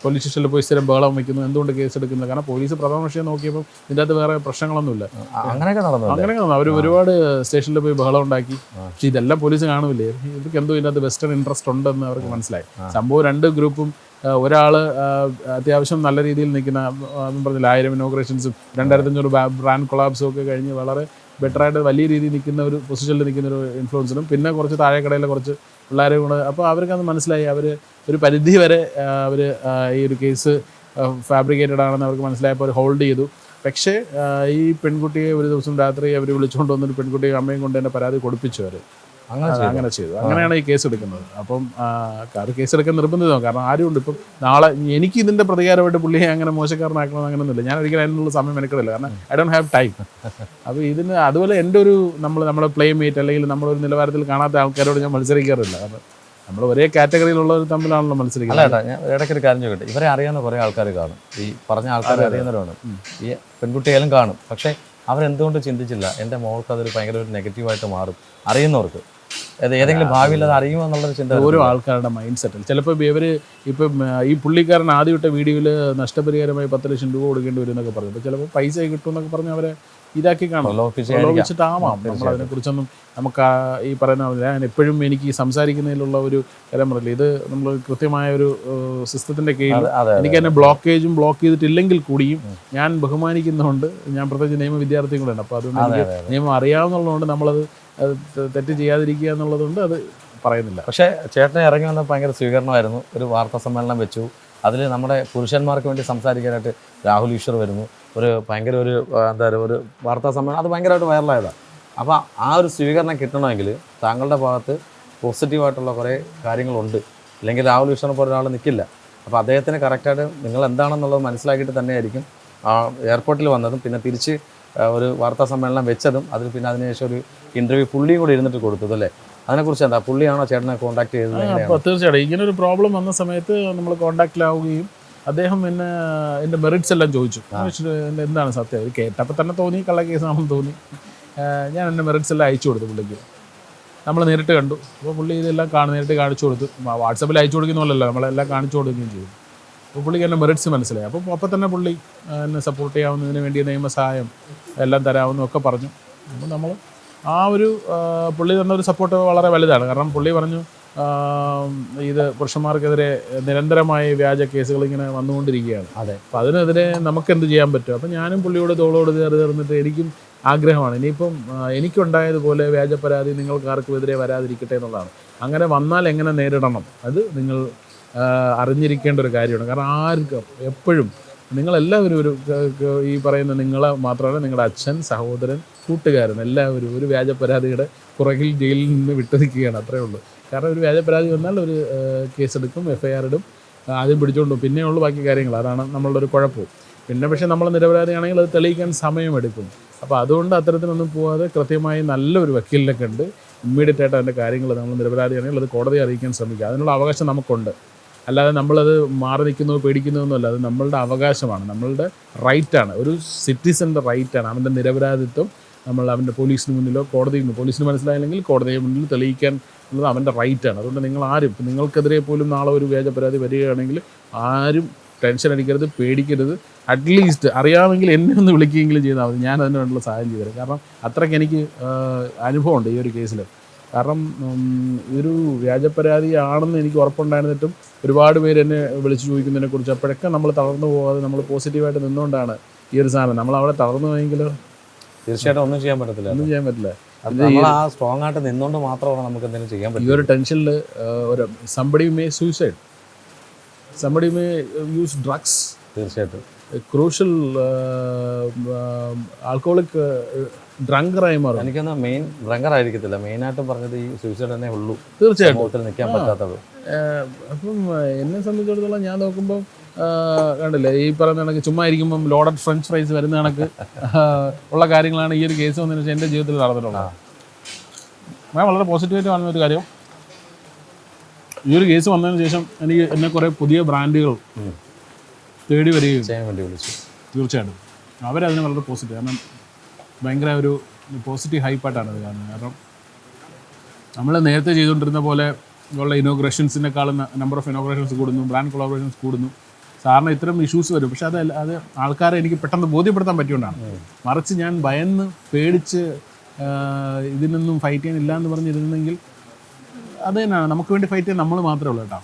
പോലീസ് സ്റ്റേഷനിൽ പോയി സ്ഥിരം ബഹളം വയ്ക്കുന്നു. എന്തുകൊണ്ട് കേസ് എടുക്കുന്നത്? കാരണം പോലീസ് പ്രധാന വിഷയം നോക്കിയപ്പോൾ ഇതിൻ്റെ അകത്ത് വേറെ പ്രശ്നങ്ങളൊന്നുമില്ല. അങ്ങനെയൊക്കെ നടന്നു. അവർ ഒരുപാട് സ്റ്റേഷനിൽ പോയി ബഹളം ഉണ്ടാക്കി. പക്ഷെ ഇതെല്ലാം പോലീസ് കാണൂലേ, ഇവർക്ക് എന്തോ ഇതിൻ്റെ അകത്ത് വെസ്റ്റേൺ ഇൻട്രസ്റ്റ് ഉണ്ടെന്ന് അവർക്ക് മനസ്സിലായി. സംഭവം രണ്ട് ഗ്രൂപ്പും, ഒരാൾ അത്യാവശ്യം നല്ല രീതിയിൽ നിൽക്കുന്ന പറഞ്ഞില്ല 1000 ഇനോഗ്രേഷൻസും 2500 ബ്രാൻഡ് കൊളാബ്സും ഒക്കെ കഴിഞ്ഞ് വളരെ ബെറ്ററായിട്ട് വലിയ രീതിയിൽ നിൽക്കുന്ന ഒരു പൊസിഷനിൽ നിൽക്കുന്ന ഒരു ഇൻഫ്ലുവൻസറും, പിന്നെ കുറച്ച് താഴെക്കടയിലെ കുറച്ച് പിള്ളേരും കൂടെ. അപ്പോൾ അവർക്കത് മനസ്സിലായി. അവർ ഒരു പരിധി വരെ അവർ ഈ ഒരു കേസ് ഫാബ്രിക്കേറ്റഡ് ആണെന്ന് അവർക്ക് മനസ്സിലായപ്പോൾ അവർ ഹോൾഡ് ചെയ്തു. പക്ഷേ ഈ പെൺകുട്ടിയെ ഒരു ദിവസം രാത്രി അവർ വിളിച്ചുകൊണ്ട് വന്നൊരു പെൺകുട്ടിയെ അമ്മയും കൊണ്ട് തന്നെ പരാതി കൊടുപ്പിച്ചു. അവർ അങ്ങനെ ചെയ്തു. അങ്ങനെയാണ് ഈ കേസ് എടുക്കുന്നത്. അപ്പം അത് കേസെടുക്കാൻ നിർബന്ധിതമാണ്. കാരണം ആരുമുണ്ട് ഇപ്പം നാളെ എനിക്ക് ഇതിൻ്റെ പ്രതികാരമായിട്ട് പുള്ളിയെ അങ്ങനെ മോശക്കാരനാക്കണമെന്ന് അങ്ങനെയൊന്നുമില്ല. ഞാൻ ഒരിക്കലും അതിനുള്ള സമയം മെനക്കെടില്ല. കാരണം ഐ ഡോണ്ട് ഹാവ് ടൈം. അപ്പോൾ ഇതിന് അതുപോലെ എൻ്റെ ഒരു നമ്മുടെ പ്ലേമേറ്റ് അല്ലെങ്കിൽ നമ്മളൊരു നിലവാരത്തിൽ കാണാത്ത ആൾക്കാരോട് ഞാൻ മത്സരിക്കാറില്ല. കാരണം നമ്മൾ ഒരേ കാറ്റഗറിയിലുള്ളവർ തമ്മിലാണല്ലോ മത്സരിക്കുന്നത്.
അല്ല ഞാൻ ഇടയ്ക്കൊരു കാര്യം ചോദിക്കട്ടെ, ഇവരെ അറിയാവുന്ന കുറേ ആൾക്കാർ കാണും, ഈ പറഞ്ഞ ആൾക്കാരെ അറിയുന്നവരാണ്, ഈ പെൺകുട്ടിയാലും കാണും. പക്ഷേ അവരെന്തുകൊണ്ട് ചിന്തിച്ചില്ല എൻ്റെ മോൾക്ക് അതൊരു ഭയങ്കര ഒരു നെഗറ്റീവായിട്ട് മാറും? അറിയുന്നവർക്ക് ഏതെങ്കിലും ഭാവിയിൽ അത് അറിയുമോ എന്നുള്ളൊരു ചിന്ത
ഓരോ ആൾക്കാരുടെ മൈൻഡ് സെറ്റിൽ. ചിലപ്പോൾ ഇവർ ഇപ്പം ഈ പുള്ളിക്കാരൻ ആദ്യം ഇട്ട വീഡിയോയിൽ നഷ്ടപരിഹാരമായി 10 ലക്ഷം രൂപ കൊടുക്കേണ്ടി വരും എന്നൊക്കെ പറഞ്ഞു. അപ്പോൾ ചിലപ്പോൾ പൈസ കിട്ടും എന്നൊക്കെ പറഞ്ഞ് അവരെ ഇതാക്കി കാണും, ലോപിച്ചിട്ടാവാം. നമ്മൾ അതിനെക്കുറിച്ചൊന്നും നമുക്ക് ഈ പറയുന്ന ഞാൻ എപ്പോഴും എനിക്ക് സംസാരിക്കുന്നതിലുള്ള ഒരു കാര്യം പറയില്ല. ഇത് നമ്മൾ കൃത്യമായ ഒരു സിസ്റ്റത്തിൻ്റെ കീഴിൽ എനിക്ക് തന്നെ ബ്ലോക്ക് ചെയ്തിട്ടില്ലെങ്കിൽ കൂടിയും ഞാൻ ബഹുമാനിക്കുന്നതുകൊണ്ട്, ഞാൻ പ്രത്യേകിച്ച് നിയമ വിദ്യാർത്ഥിയും കൂടെയാണ്. അപ്പോൾ അതുകൊണ്ട് എനിക്ക് നിയമം അറിയാവുന്നതുകൊണ്ട് നമ്മളത് തെറ്റ് ചെയ്യാതിരിക്കുക എന്നുള്ളതുകൊണ്ട് അത് പറയുന്നില്ല.
പക്ഷേ ചേട്ടനെ ഇറങ്ങി വന്ന ഭയങ്കര സ്വീകരണമായിരുന്നു. ഒരു വാർത്താ സമ്മേളനം വെച്ചു, അതിൽ നമ്മുടെ പുരുഷന്മാർക്ക് വേണ്ടി സംസാരിക്കാനായിട്ട് രാഹുൽ ഈശ്വർ വരുന്നു. ഭയങ്കര ഒരു വാർത്താ സമ്മേളനം, അത് ഭയങ്കരമായിട്ട് വൈറലായതാണ്. അപ്പോൾ ആ ഒരു സ്വീകരണം കിട്ടണമെങ്കിൽ താങ്കളുടെ ഭാഗത്ത് പോസിറ്റീവായിട്ടുള്ള കുറേ കാര്യങ്ങളുണ്ട്, ഇല്ലെങ്കിൽ രാഹുൽ ഈശ്വറിനെ പോലെ ഒരാൾ നിൽക്കില്ല. അപ്പോൾ അദ്ദേഹത്തിന് കറക്റ്റായിട്ട് നിങ്ങൾ എന്താണെന്നുള്ളത് മനസ്സിലാക്കിയിട്ട് തന്നെയായിരിക്കും എയർപോർട്ടിൽ വന്നതും പിന്നെ തിരിച്ച് ഒരു വാർത്താ സമ്മേളനം വെച്ചതും. പിന്നെ അതിനുശേഷം ഒരു ഇൻ്റർവ്യൂ പുള്ളിയും കൂടി ഇരുന്നിട്ട് കൊടുത്തത് അല്ലേ? അതിനെക്കുറിച്ച് എന്താ, പുള്ളിയാണോ ചേട്ടനെ കോൺടാക്ട് ചെയ്തത്?
അപ്പോൾ തീർച്ചയായിട്ടും ഇങ്ങനൊരു പ്രോബ്ലം വന്ന സമയത്ത് നമ്മൾ കോൺടാക്റ്റിലാവുകയും അദ്ദേഹം എൻ്റെ മെറിറ്റ്സ് എല്ലാം ചോദിച്ചു. എന്താണ് സത്യം? ഇത് കേട്ടപ്പോൾ തന്നെ തോന്നി കള്ള കേസാണെന്ന് തോന്നി. ഞാൻ എൻ്റെ മെറിറ്റ്സ് എല്ലാം അയച്ചു കൊടുത്തു പുള്ളിക്ക്. നമ്മൾ നേരിട്ട് കണ്ടു. അപ്പോൾ പുള്ളി ഇതെല്ലാം നേരിട്ട് കാണിച്ചു കൊടുത്തു. വാട്സപ്പിൽ അയച്ചു കൊടുക്കുന്നല്ലോ, നമ്മളെല്ലാം കാണിച്ചു കൊടുക്കുകയും ചെയ്തു. അപ്പോൾ പുള്ളിക്ക് എൻ്റെ മെറിറ്റ്സ് മനസ്സിലായി. അപ്പോൾ തന്നെ പുള്ളി എന്നെ സപ്പോർട്ട് ചെയ്യാവുന്നതിന് വേണ്ടിയ നിയമസഹായം എല്ലാം തരാമെന്നൊക്കെ പറഞ്ഞു. അപ്പോൾ നമ്മൾ ആ ഒരു പുള്ളി തന്ന ഒരു സപ്പോർട്ട് വളരെ വലുതാണ്. കാരണം പുള്ളി പറഞ്ഞു ഇത് പുരുഷന്മാർക്കെതിരെ നിരന്തരമായ വ്യാജ കേസുകൾ ഇങ്ങനെ വന്നുകൊണ്ടിരിക്കുകയാണ്.
അതെ.
അപ്പം അതിനെതിരെ നമുക്ക് എന്ത് ചെയ്യാൻ പറ്റും? അപ്പം ഞാനും പുള്ളിയോട് തോളോട് ചേർന്നിട്ട് എനിക്കും ആഗ്രഹമാണ് ഇനിയിപ്പം എനിക്കുണ്ടായതുപോലെ വ്യാജ പരാതി നിങ്ങൾക്ക് ആർക്കുമെതിരെ വരാതിരിക്കട്ടെ എന്നുള്ളതാണ്. അങ്ങനെ വന്നാൽ എങ്ങനെ നേരിടണം അത് നിങ്ങൾ അറിഞ്ഞിരിക്കേണ്ട ഒരു കാര്യമാണ്. കാരണം ആർക്കും എപ്പോഴും നിങ്ങളെല്ലാവരും ഈ പറയുന്ന നിങ്ങളെ മാത്രമല്ല, നിങ്ങളുടെ അച്ഛൻ, സഹോദരൻ, കൂട്ടുകാരൻ എല്ലാവരും ഒരു വ്യാജ പരാതിയുടെ പുറകിൽ ജയിലിൽ നിന്ന് വിട്ടു നിൽക്കുകയാണ്. അത്രയേ ഉള്ളൂ. കാരണം ഒരു വ്യാജ പരാതി വന്നാൽ ഒരു കേസെടുക്കും, FIR ഇടും, ആദ്യം പിടിച്ചുകൊണ്ടു, പിന്നെയുള്ളൂ ബാക്കി കാര്യങ്ങൾ. അതാണ് നമ്മളുടെ ഒരു കുഴപ്പം. പിന്നെ പക്ഷേ നമ്മൾ നിരപരാധിയാണെങ്കിൽ അത് തെളിയിക്കാൻ സമയമെടുക്കും. അപ്പോൾ അതുകൊണ്ട് അത്തരത്തിലൊന്നും പോകാതെ കൃത്യമായി നല്ലൊരു വക്കീലിനെ കണ്ട് ഇമ്മീഡിയറ്റ് ആയിട്ട് അതിൻ്റെ കാര്യങ്ങൾ നമ്മൾ നിരപരാധിയാണെങ്കിൽ അത് കോടതിയെ അറിയിക്കാൻ ശ്രമിക്കുക. അതിനുള്ള അവകാശം നമുക്കുണ്ട്. അല്ലാതെ നമ്മളത് മാറി നിൽക്കുന്നതോ പേടിക്കുന്നതൊന്നുമല്ല. അത് നമ്മളുടെ അവകാശമാണ്, നമ്മളുടെ റൈറ്റാണ്, ഒരു സിറ്റിസൻ്റെ റൈറ്റാണ്. അവൻ്റെ നിരപരാധിത്വം നമ്മൾ അവൻ്റെ പോലീസിന് മുന്നിലോ പോലീസിന് മനസ്സിലായില്ലെങ്കിൽ കോടതിയെ മുന്നിൽ തെളിയിക്കാൻ ഉള്ളത് അവൻ്റെ റൈറ്റാണ്. അതുകൊണ്ട് നിങ്ങൾ ആരും നിങ്ങൾക്കെതിരെ പോലും നാളെ ഒരു വ്യാജ പരാതി വരികയാണെങ്കിൽ ആരും ടെൻഷൻ അടിക്കരുത്, പേടിക്കരുത്. അറ്റ്ലീസ്റ്റ് അറിയാമെങ്കിൽ എന്നെ ഒന്ന് വിളിക്കുകയെങ്കിലും ചെയ്താൽ മതി, ഞാൻ അതിന് വേണ്ടിയുള്ള സഹായം ചെയ്തു തരാം. കാരണം അത്രയ്ക്ക് എനിക്ക് അനുഭവമുണ്ട് ഈ ഒരു കേസിൽ. കാരണം ഇതൊരു വ്യാജപരാതിയാണെന്ന് എനിക്ക് ഉറപ്പുണ്ടായിരുന്നിട്ടും ഒരുപാട് പേര് എന്നെ വിളിച്ച് ചോദിക്കുന്നതിനെക്കുറിച്ച്. അപ്പോഴൊക്കെ നമ്മൾ തളർന്നു പോകാതെ നമ്മൾ പോസിറ്റീവായിട്ട് നിന്നുകൊണ്ടാണ് ഈ ഒരു സാധനം. നമ്മൾ അവിടെ തളർന്നു പോയെങ്കിൽ
തീർച്ചയായിട്ടും ഒന്നും ചെയ്യാൻ പറ്റില്ല. നമ്മൾ ആ സ്ട്രോങ് ആയിട്ട് നിന്നുകൊണ്ട് മാത്രമാണ് നമുക്ക് എന്തെങ്കിലും ചെയ്യാൻ പറ്റും.
ഈ ഒരു ടെൻഷനിൽ ഒരു somebody may suicide, somebody may use drugs.
തീർച്ചയായിട്ടും
ക്രൂഷ്യൽ ആൽക്കഹോളിക് ഡ്രങ്കറായി മാറും.
എനിക്കൊന്ന് മെയിൻ ഡ്രങ്കർ ആയിരിക്കത്തില്ല, മെയിനായിട്ടും പറഞ്ഞത് ഈ സൂയിസൈഡ് തന്നെ ഉള്ളൂ.
തീർച്ചയായിട്ടും
നിൽക്കാൻ പറ്റാത്തത്.
അപ്പം എന്നെ സംബന്ധിച്ചിടത്തോളം ഞാൻ നോക്കുമ്പോൾ കണ്ടില്ലേ, ഈ പറയുന്ന കണക്ക് ചുമ്മാ ഇരിക്കുമ്പം ലോഡഡ് ഫ്രഞ്ച് ഫ്രൈസ് വരുന്ന കണക്ക് ഉള്ള കാര്യങ്ങളാണ് ഈ ഒരു കേസ് വന്നതിന് ശേഷം എൻ്റെ ജീവിതത്തിൽ നടന്നിട്ടുള്ളത്. ഞാൻ വളരെ പോസിറ്റീവായിട്ട് കാണുന്ന ഒരു കാര്യം, ഈ ഒരു കേസ് വന്നതിന് ശേഷം എനിക്ക് എന്നെ കുറേ പുതിയ ബ്രാൻഡുകൾ തേടി വരികയും
ചെയ്യാൻ വേണ്ടി വിളിച്ചു.
തീർച്ചയായിട്ടും അവരതിന് വളരെ പോസിറ്റീവ്, കാരണം ഭയങ്കര ഒരു പോസിറ്റീവ് ഹൈപ്പായിട്ടാണ് അത് കാണുന്നത്. കാരണം നമ്മൾ നേരത്തെ ചെയ്തുകൊണ്ടിരുന്ന പോലെ ഉള്ള ഇനോഗ്രേഷൻസിനേക്കാളും നമ്പർ ഓഫ് ഇനോഗ്രേഷൻസ് കൂടുന്നു, ബ്രാൻഡ് കൊളാബറേഷൻസ് കൂടുന്നു. സാറിന് ഇത്തരം ഇഷ്യൂസ് വരും, പക്ഷെ അത് ആൾക്കാരെ എനിക്ക് പെട്ടെന്ന് ബോധ്യപ്പെടുത്താൻ പറ്റിയോണ്ടാണ്. മറിച്ച് ഞാൻ ഭയന്ന് പേടിച്ച് ഇതിനൊന്നും ഫൈറ്റ് ചെയ്യാനില്ല എന്ന് പറഞ്ഞിരുന്നെങ്കിൽ അത് തന്നെയാണ്, നമുക്ക് വേണ്ടി ഫൈറ്റ് ചെയ്യാൻ നമ്മൾ മാത്രമേ ഉള്ളൂ കേട്ടോ.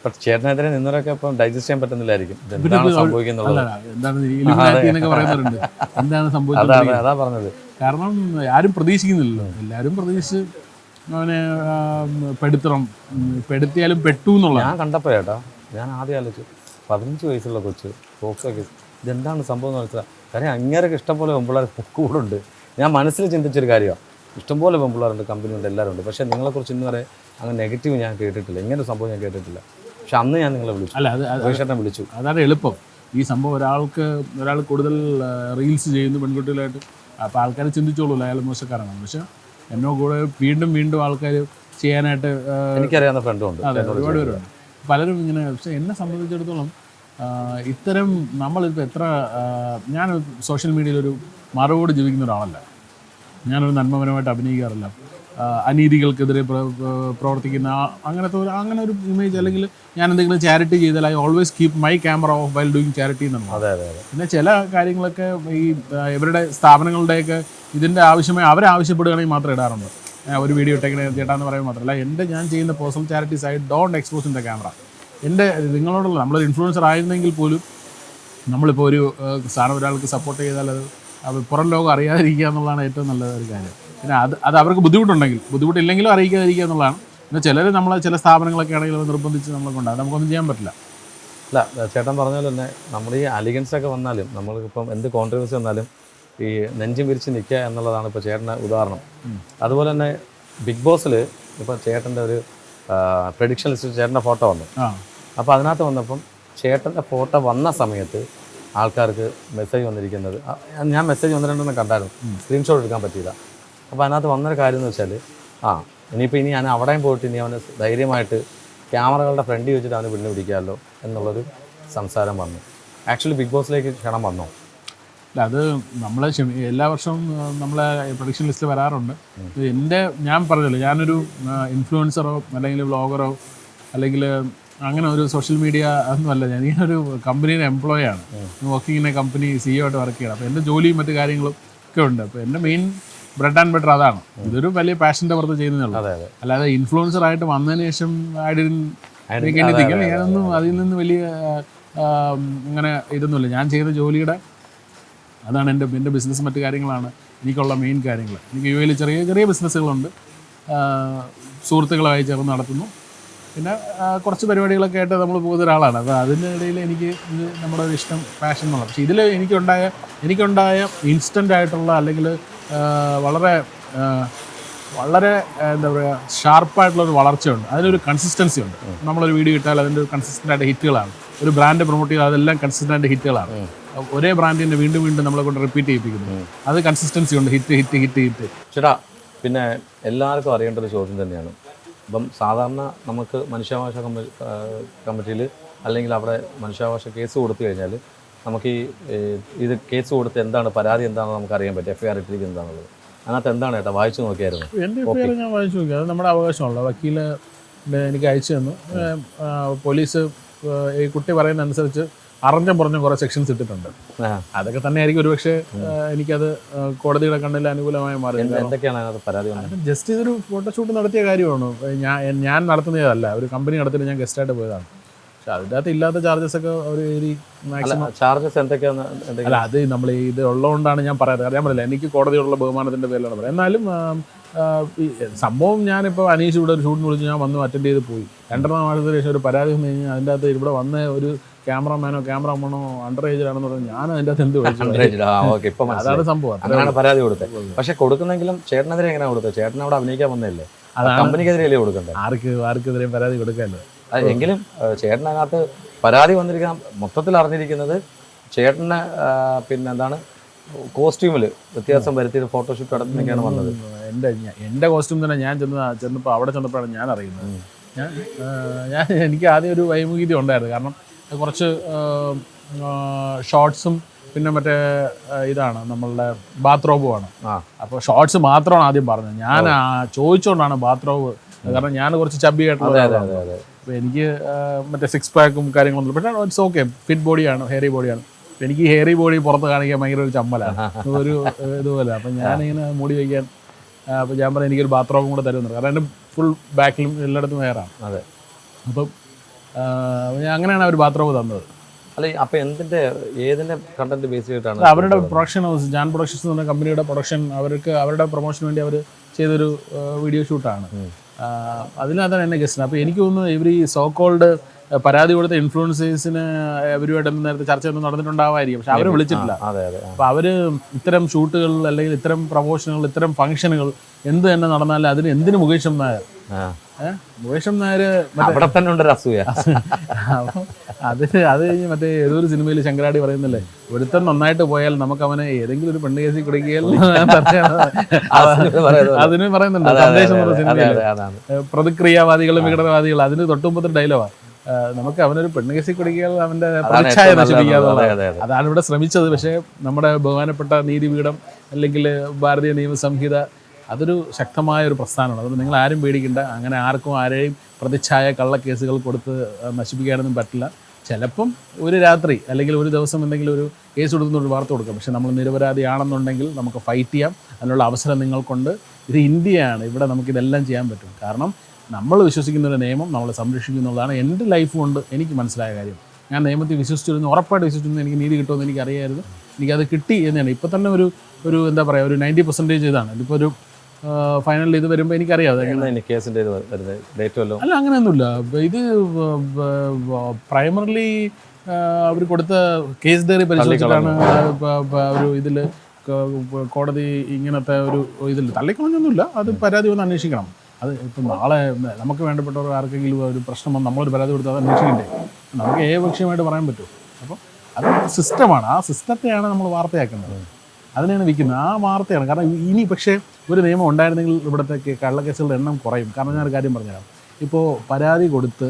പക്ഷേ ചേട്ടനെതിരെ നിന്നവരൊക്കെ ഇപ്പം ഡൈജസ്റ്റ് ചെയ്യാൻ പറ്റുന്നില്ലായിരിക്കും എന്താണ് സംഭവിക്കുന്നത്,
എന്താണ് പറയുന്നവരുണ്ട്, എന്താണ് സംഭവിച്ചത്.
അതാ പറഞ്ഞത്.
കാരണം ആരും പ്രതീക്ഷിക്കുന്നില്ലല്ലോ, എല്ലാവരും പ്രതീക്ഷിച്ച് അവനെ പെടുത്തിയാലും പെട്ടു എന്നുള്ള.
ഞാൻ കണ്ടപ്പോൾ ചേട്ടാ, ഞാൻ ആദ്യം ആലോചിച്ചു 15 വയസ്സുള്ള കൊച്ച് പോക്സോ കേസ്, ഇതെന്താണ് സംഭവം എന്ന് വെച്ചാൽ. കാര്യം അങ്ങേരൊക്കെ ഇഷ്ടംപോലെ പെമ്പിള്ളേർ കൂടുണ്ട്. ഞാൻ മനസ്സിൽ ചിന്തിച്ചൊരു കാര്യമാണ്, ഇഷ്ടംപോലെ പെമ്പിള്ളേരുണ്ട്, കമ്പനിയുണ്ട്, എല്ലാവരും ഉണ്ട്. പക്ഷേ നിങ്ങളെക്കുറിച്ച് ഇന്ന് വരെ അങ്ങനെ നെഗറ്റീവ് ഞാൻ കേട്ടിട്ടില്ല, ഇങ്ങനെ ഒരു സംഭവം ഞാൻ കേട്ടിട്ടില്ല. പക്ഷെ അന്ന് ഞാൻ നിങ്ങളെ വിളിച്ചു,
അത്
വിളിച്ചു.
അതാണ് എളുപ്പം. ഈ സംഭവം ഒരാൾ കൂടുതൽ റീൽസ് ചെയ്യുന്നു പെൺകുട്ടികളായിട്ട്, അപ്പോൾ ആൾക്കാർ ചിന്തിച്ചോളൂല്ലോ അയാൾ മോശക്കാരാണ്. പക്ഷെ എന്നോ കൂടെ വീണ്ടും ആൾക്കാർ ചെയ്യാനായിട്ട്
എനിക്കറിയാവുന്ന ഫ്രണ്ടുണ്ട്,
ഒരുപാട് പേരുണ്ട്, പലരും ഇങ്ങനെ. പക്ഷെ എന്നെ സംബന്ധിച്ചിടത്തോളം ഇത്തരം നമ്മളിപ്പോൾ ഞാൻ സോഷ്യൽ മീഡിയയിൽ ഒരു മറവോട് ജീവിക്കുന്ന ഒരാളല്ല, ഞാനൊരു നന്മപരമായിട്ട് അഭിനയിക്കാറില്ല, അനീതികൾക്കെതിരെ പ്രവർത്തിക്കുന്ന അങ്ങനെ ഒരു ഇമേജ്. അല്ലെങ്കിൽ ഞാൻ എന്തെങ്കിലും ചാരിറ്റി ചെയ്താൽ I always keep my camera off while doing charity എന്നാണ്. പിന്നെ ചില കാര്യങ്ങളൊക്കെ ഈ ഇവരുടെ സ്ഥാപനങ്ങളുടെയൊക്കെ ഇതിൻ്റെ ആവശ്യമായി അവരാവശ്യപ്പെടുകയാണെങ്കിൽ മാത്രമേ ഇടാറുണ്ട്. ഒരു വീഡിയോ ഇട്ടേക്കണേ ചേട്ടാന്ന് പറയുമ്പോൾ മാത്രമല്ല, ഞാൻ ചെയ്യുന്ന personal charity side don't expose in the camera. നിങ്ങളോടുള്ള നമ്മളൊരു ഇൻഫ്ലുവൻസർ ആയിരുന്നെങ്കിൽ പോലും നമ്മളിപ്പോൾ ഒരു സാധനം ഒരാൾക്ക് സപ്പോർട്ട് ചെയ്താൽ അത് പുറം ലോകം അറിയാതിരിക്കുക എന്നുള്ളതാണ് ഏറ്റവും നല്ല ഒരു കാര്യം. പിന്നെ അത് അവർക്ക് ബുദ്ധിമുട്ടില്ലെങ്കിലും അറിയിക്കാതിരിക്കുക എന്നുള്ളതാണ്. പിന്നെ ചില സ്ഥാപനങ്ങളൊക്കെ ആണെങ്കിലും നിർബന്ധിച്ച് നമ്മളെ കൊണ്ടാകും, നമുക്കൊന്നും ചെയ്യാൻ പറ്റില്ല.
അല്ല, ചേട്ടൻ പറഞ്ഞ പോലെ തന്നെ നമ്മൾ ഈ അലിഗൻസൊക്കെ വന്നാലും നമ്മൾക്കിപ്പം എന്ത് കോൺട്രവേഴ്സി വന്നാലും ഈ നെഞ്ചും വിരിച്ച് നിൽക്കുക എന്നുള്ളതാണ് ഇപ്പോൾ ചേട്ടൻ്റെ ഉദാഹരണം. അതുപോലെ തന്നെ ബിഗ് ബോസിൽ ഇപ്പോൾ ചേട്ടൻ്റെ ഒരു പ്രഡിക്ഷൻ ലിസ്റ്റ് ചേട്ടൻ്റെ ഫോട്ടോ വന്നു. അപ്പോൾ അതിനകത്ത് വന്നപ്പം ചേട്ടൻ്റെ ഫോട്ടോ വന്ന സമയത്ത് ആൾക്കാർക്ക് മെസ്സേജ് വന്നിരിക്കുന്നത്, ഞാൻ മെസ്സേജ് വന്നിട്ടുണ്ടെന്ന് കണ്ടായിരുന്നു, സ്ക്രീൻഷോട്ട് എടുക്കാൻ പറ്റിയില്ല. അപ്പോൾ അതിനകത്ത് വന്നൊരു കാര്യം എന്ന് വെച്ചാൽ, ഇനി ഞാൻ അവിടെയും പോയിട്ട് ഇനി അവന് ധൈര്യമായിട്ട് ക്യാമറകളുടെ ഫ്രണ്ടിൽ വെച്ചിട്ട് അവന് പെണ്ണ് പിടിക്കാമല്ലോ എന്നുള്ളൊരു സംസാരം വന്നു. ആക്ച്വലി ബിഗ് ബോസിലേക്ക് ക്ഷണം വന്നോ?
അല്ല, അത് നമ്മളെ എല്ലാ വർഷവും നമ്മളെ പ്രൊഡിക്ഷൻ ലിസ്റ്റിൽ വരാറുണ്ട്. ഞാൻ പറഞ്ഞല്ലോ, ഞാനൊരു ഇൻഫ്ലുവൻസറോ അല്ലെങ്കിൽ വ്ളോഗറോ അല്ലെങ്കിൽ അങ്ങനെ ഒരു സോഷ്യൽ മീഡിയ ഒന്നുമല്ല. ഞാനൊരു കമ്പനിയുടെ എംപ്ലോയി ആണ്, working in A company, CEO ആയിട്ട് വർക്ക് ചെയ്യണം. അപ്പോൾ എൻ്റെ ജോലിയും മറ്റു കാര്യങ്ങളും ഒക്കെ ഉണ്ട്. അപ്പോൾ എൻ്റെ മെയിൻ ബ്രെഡ് ആൻഡ് ബട്ടർ അതാണ്. ഇതൊരു വലിയ പാഷൻ്റെ പുറത്ത് ചെയ്യുന്നതേ ഉള്ളൂ.
അതെ അതെ.
അല്ലാതെ ഇൻഫ്ലുവൻസർ ആയിട്ട് വന്നതിന് ശേഷം ഞാനൊന്നും അതിൽ നിന്ന് വലിയ അങ്ങനെ ഇതൊന്നുമില്ല. ഞാൻ ചെയ്യുന്ന ജോലിയുടെ അതാണ് എൻ്റെ ബിസിനസ്, മറ്റു കാര്യങ്ങളാണ് എനിക്കുള്ള മെയിൻ കാര്യങ്ങൾ. എനിക്ക് യു എയിൽ ചെറിയ ചെറിയ ബിസിനസ്സുകളുണ്ട്, സുഹൃത്തുക്കളുമായി ചേർന്ന് നടത്തുന്നു. പിന്നെ കുറച്ച് പരിപാടികളൊക്കെ ആയിട്ട് നമ്മൾ പോകുന്ന ഒരാളാണ്. അപ്പോൾ അതിൻ്റെ ഇടയിൽ എനിക്ക് ഇത് നമ്മുടെ ഒരു ഇഷ്ടം, പാഷൻ എന്നുള്ളത്. പക്ഷേ ഇതിൽ എനിക്കുണ്ടായ ഇൻസ്റ്റൻ്റ് ആയിട്ടുള്ള അല്ലെങ്കിൽ വളരെ വളരെ എന്താ പറയുക ഷാർപ്പായിട്ടുള്ളൊരു വളർച്ചയുണ്ട്. അതിനൊരു കൺസിസ്റ്റൻസി ഉണ്ട്. നമ്മളൊരു വീഡിയോ ഇട്ടാൽ അതിൻ്റെ ഒരു കൺസിസ്റ്റൻ്റ് ആയിട്ട് ഹിറ്റുകളാണ്. ഒരു ബ്രാൻഡ് പ്രൊമോട്ട് ചെയ്താൽ അതെല്ലാം കൺസിസ്റ്റൻ്റ് ആയിട്ട് ഹിറ്റുകളാണ്. ഒരേ ബ്രാൻഡിൻ്റെ വീണ്ടും വീണ്ടും നമ്മളെ കൊണ്ട് റിപ്പീറ്റ് ചെയ്യിപ്പിക്കുന്നു. അത് കൺസിസ്റ്റൻസി ഉണ്ട്. ഹിറ്റ്
ചേട്ടാ, പിന്നെ എല്ലാവർക്കും അറിയേണ്ട ഒരു ചോദ്യം തന്നെയാണ്. അപ്പം സാധാരണ നമുക്ക് മനുഷ്യാവകാശ കമ്മിറ്റിയിൽ അല്ലെങ്കിൽ അവിടെ മനുഷ്യാവകാശ കേസ് കൊടുത്തു കഴിഞ്ഞാൽ നമുക്ക് ഇത് കേസ് കൊടുത്ത് എന്താണ് പരാതി എന്താണെന്ന് നമുക്ക് അറിയാൻ പറ്റും. FIR ഇട്ടിരിക്കുന്നത് എന്താണുള്ളത്. അതിനകത്ത് എന്താണ് ചേട്ടാ വായിച്ചു നോക്കിയായിരുന്നു?
എൻ്റെ FIR ഞാൻ വായിച്ചു നോക്കി. അത് നമ്മുടെ അവകാശമാണല്ലോ. വക്കീല് എനിക്ക് അയച്ചു തന്നു. പോലീസ് ഈ കുട്ടി പറയുന്ന അനുസരിച്ച് അറിഞ്ഞും പറഞ്ഞും കുറേ സെക്ഷൻസ് ഇട്ടിട്ടുണ്ട്. അതൊക്കെ തന്നെ ആയിരിക്കും ഒരുപക്ഷെ എനിക്കത് കോടതിയുടെ കണ്ണിൽ അനുകൂലമായി മാറി.
എന്തൊക്കെയാണ് അതിനകത്ത് പരാതി?
ജസ്റ്റ് ഇതൊരു ഫോട്ടോഷൂട്ട് നടത്തിയ കാര്യമാണ്. ഞാൻ നടത്തുന്നതല്ല, ഒരു കമ്പനി നടത്തിയിട്ട് ഞാൻ ഗസ്റ്റായിട്ട് പോയതാണ്. പക്ഷെ അതിൻ്റെ അകത്ത് ഇല്ലാത്ത ചാർജസ് ഒക്കെ ഒരു മാക്സിമം
ചാർജസ് എന്തൊക്കെയാണ്?
അല്ല, അത് നമ്മൾ ഇത് ഉള്ളതുകൊണ്ടാണ് ഞാൻ പറയാത്തത്. അറിയാൻ പറ്റില്ല, എനിക്ക് കോടതിയോടുള്ള ബഹുമാനത്തിൻ്റെ പേരിലാണ് പറയുന്നത്. എന്നാലും സംഭവം ഞാനിപ്പോൾ അനീഷ് ഇവിടെ ഒരു ഷൂട്ടിന് വിളിച്ച് ഞാൻ വന്നു അറ്റൻഡ് ചെയ്ത് പോയി. 2.5 മാസത്തിന് ശേഷം ഒരു പരാതി വന്നു കഴിഞ്ഞാൽ അതിൻ്റെ അകത്ത് ഇവിടെ വന്ന ഒരു ക്യാമറമാനോ അണ്ടർ ഏജിലാണെന്ന് പറഞ്ഞു. ഞാൻ അതിൻ്റെ അകത്ത് എന്ത് വിളിച്ചു? അതാണ് സംഭവം.
അങ്ങനെയാണ് പരാതി കൊടുത്തത്. പക്ഷെ കൊടുക്കുന്നെങ്കിലും ചേട്ടനെതിരെ എങ്ങനെയാണ് കൊടുത്തത്? ചേട്ടൻ അവിടെ അഭിനയിക്കാൻ വന്നതല്ലേ, കമ്പനിക്കെതിരെയല്ലേ കൊടുക്കണ്ടേ?
ആർക്കെതിരെയും പരാതി കൊടുക്കാമല്ലോ.
എങ്കിലും ചേട്ടനകത്ത് പരാതി വന്നിരിക്കാൻ മൊത്തത്തിൽ അറിഞ്ഞിരിക്കുന്നത് ചേട്ടന് പിന്നെന്താണ് കോസ്റ്റ്യൂമിൽ വ്യത്യാസം വരുത്തിയത് ഫോട്ടോഷൂട്ട് നടത്തുന്നൊക്കെയാണ് വന്നത്.
എൻ്റെ കോസ്റ്റ്യൂം തന്നെ ഞാൻ ചെന്നപ്പോൾ അവിടെ ചെന്നപ്പോഴാണ് ഞാൻ അറിയുന്നത്. എനിക്ക് ആദ്യം ഒരു വൈമുഖ്യത ഉണ്ടായിരുന്നു. കാരണം കുറച്ച് ഷോർട്സും പിന്നെ മറ്റേ ഇതാണ് നമ്മളുടെ ബാത്റോബുമാണ്. അപ്പോൾ ഷോർട്സ് മാത്രമാണ് ആദ്യം പറഞ്ഞത്. ഞാൻ ചോദിച്ചുകൊണ്ടാണ് ബാത്റോബ്, കാരണം ഞാൻ കുറച്ച് ചബ്ബിയായിട്ടുള്ള. അപ്പോൾ എനിക്ക് മറ്റേ 6 പാക്കും കാര്യങ്ങളൊന്നും. പക്ഷേ ഇറ്റ്സ് ഓക്കെ, ഫിറ്റ് ബോഡിയാണ്, ഹെയറി ബോഡിയാണ്. എനിക്ക് ഹെയറി ബോഡി പുറത്ത് കാണിക്കാൻ ഭയങ്കര ഒരു ചമ്മലാണ്, ഒരു ഇതുപോലെ. അപ്പം ഞാനിങ്ങനെ മുടി വയ്ക്കാൻ, അപ്പോൾ ഞാൻ പറഞ്ഞാൽ എനിക്കൊരു ബാത്റൂമും കൂടെ തരുന്നുണ്ട്. കാരണം എൻ്റെ ഫുൾ ബാക്കിലും എല്ലായിടത്തും ഹെയറാണ്.
അതെ.
അപ്പം അങ്ങനെയാണ് അവർ ബാത്റൂം തന്നത്.
അല്ല, അപ്പോൾ ഏതിൻ്റെ കണ്ടന്റ് ബേസ് ചെയ്തിട്ടാണ്?
അവരുടെ പ്രൊഡക്ഷൻ ഹൗസ്, ജാൻ പ്രൊഡക്ഷൻസ് എന്ന് പറഞ്ഞ കമ്പനിയുടെ പ്രൊഡക്ഷൻ, അവരുടെ പ്രൊമോഷന് വേണ്ടി അവർ ചെയ്തൊരു വീഡിയോ ഷൂട്ടാണ്. അതിനകത്താണ് എന്നെ ഗസ്റ്റ്. അപ്പോൾ എനിക്ക് തോന്നുന്നു ഇവർ ഈ സോ കോൾഡ് പരാതി കൊടുത്ത ഇൻഫ്ലുവൻസേഴ്സിന് ഇവരുമായിട്ട് നേരത്തെ ചർച്ചയൊന്നും നടന്നിട്ടുണ്ടാവായിരിക്കും. പക്ഷെ അവരെ വിളിച്ചിട്ടില്ല. അപ്പോൾ അവർ ഇത്തരം ഷൂട്ടുകൾ അല്ലെങ്കിൽ ഇത്തരം പ്രൊമോഷനുകൾ, ഇത്തരം ഫംഗ്ഷനുകൾ എന്ത് തന്നെ നടന്നാലും അതിന് എന്തിന് മുകേഷ് നായർ
അവിടെ തന്നെ ഉണ്ടൊരു അസൂയ.
അത് കഴിഞ്ഞ് മറ്റേ ഏതൊരു സിനിമയിൽ ശങ്കരാടി പറയുന്നില്ലേ, ഒരുത്തൻ നന്നായിട്ട് പോയാൽ നമുക്ക് അവനെ ഏതെങ്കിലും ഒരു പെണ്ണ് കേസിൽ കൊടുക്കുകയല്ല. അതിന് പറയുന്നുണ്ട് സന്ദേശം എന്ന സിനിമയിൽ. പ്രതിക്രിയാവാദികളും വിഘടനവാദികളും അതിന് തൊട്ടുമ്പത്തെ ഡയലോഗാണ്. നമുക്ക് അവനൊരു പെണ്ണ് കേസിൽ കൊടുക്കുകയാണ്, അവന്റെ പ്രതിച്ഛായ നശിപ്പിക്കാതെ. അതാണ് ഇവിടെ ശ്രമിച്ചത്. പക്ഷേ നമ്മുടെ ബഹുമാനപ്പെട്ട നീതിപീഠം അല്ലെങ്കിൽ ഭാരതീയ നിയമസംഹിത അതൊരു ശക്തമായ ഒരു പ്രസ്ഥാനമാണ്. അതുകൊണ്ട് നിങ്ങൾ ആരും പേടിക്കണ്ട. അങ്ങനെ ആർക്കും ആരെയും പ്രതിച്ഛായ കള്ളക്കേസുകൾ കൊടുത്ത് നശിപ്പിക്കാനൊന്നും പറ്റില്ല. ചിലപ്പം ഒരു രാത്രി അല്ലെങ്കിൽ ഒരു ദിവസം എന്തെങ്കിലും ഒരു കേസ് കൊടുക്കുന്നൊരു വാർത്ത കൊടുക്കാം. പക്ഷേ നമ്മൾ നിരപരാധിയാണെന്നുണ്ടെങ്കിൽ നമുക്ക് ഫൈറ്റ് ചെയ്യാം. അതിനുള്ള അവസരം നിങ്ങൾക്കുണ്ട്. ഇത് ഇന്ത്യയാണ്, ഇവിടെ നമുക്കിതെല്ലാം ചെയ്യാൻ പറ്റും. കാരണം നമ്മൾ വിശ്വസിക്കുന്ന ഒരു നിയമം നമ്മളെ സംരക്ഷിക്കുന്നുള്ളതാണ് എൻ്റെ ലൈഫ് കൊണ്ട് എനിക്ക് മനസ്സിലായ കാര്യം. ഞാൻ നിയമത്തിൽ വിശ്വസിച്ചിരുന്നു, ഉറപ്പായിട്ട് വിശ്വസിച്ചിരുന്നു. എനിക്ക് നീതി കിട്ടുമെന്ന് എനിക്കറിയായിരുന്നു. എനിക്കത് കിട്ടി എന്നാണ്. ഇപ്പോൾ തന്നെ ഒരു എന്താ പറയുക, ഒരു 90% ഇതാണ്. ഇതിപ്പോൾ ഒരു ഫൈനൽ ഇത് വരുമ്പോൾ എനിക്കറിയാം. അല്ല, അങ്ങനെയൊന്നുമില്ല. ഇത് പ്രൈമറിലി അവർ കൊടുത്ത കേസ് ഡയറി പരിശോധിച്ചിട്ടാണ് ഒരു ഇതിൽ കോടതി ഇങ്ങനത്തെ ഒരു ഇതിൽ തള്ളിക്കളഞ്ഞൊന്നുമില്ല. അത് പരാതി വന്ന് അന്വേഷിക്കണം. അത് ഇപ്പം നാളെ നമുക്ക് വേണ്ടപ്പെട്ടവർ ആർക്കെങ്കിലും ഒരു പ്രശ്നം വന്ന് നമ്മളൊരു പരാതി കൊടുത്താൽ അത് അന്വേഷിക്കണ്ടേ? നമുക്ക് ഏകപക്ഷീയമായിട്ട് പറയാൻ പറ്റും. അപ്പം അത് സിസ്റ്റമാണ്. ആ സിസ്റ്റത്തെയാണ് നമ്മൾ വാർത്തയാക്കുന്നത്, അതിനെയാണ് വിൽക്കുന്നത്. ആ വാർത്തയാണ്. കാരണം ഇനി പക്ഷേ ഒരു നിയമം ഉണ്ടായിരുന്നെങ്കിൽ ഇവിടുത്തെ കള്ളക്കേസുകളുടെ എണ്ണം കുറയും. കാരണം ഞാനൊരു കാര്യം പറഞ്ഞുതരാം. ഇപ്പോൾ പരാതി കൊടുത്ത്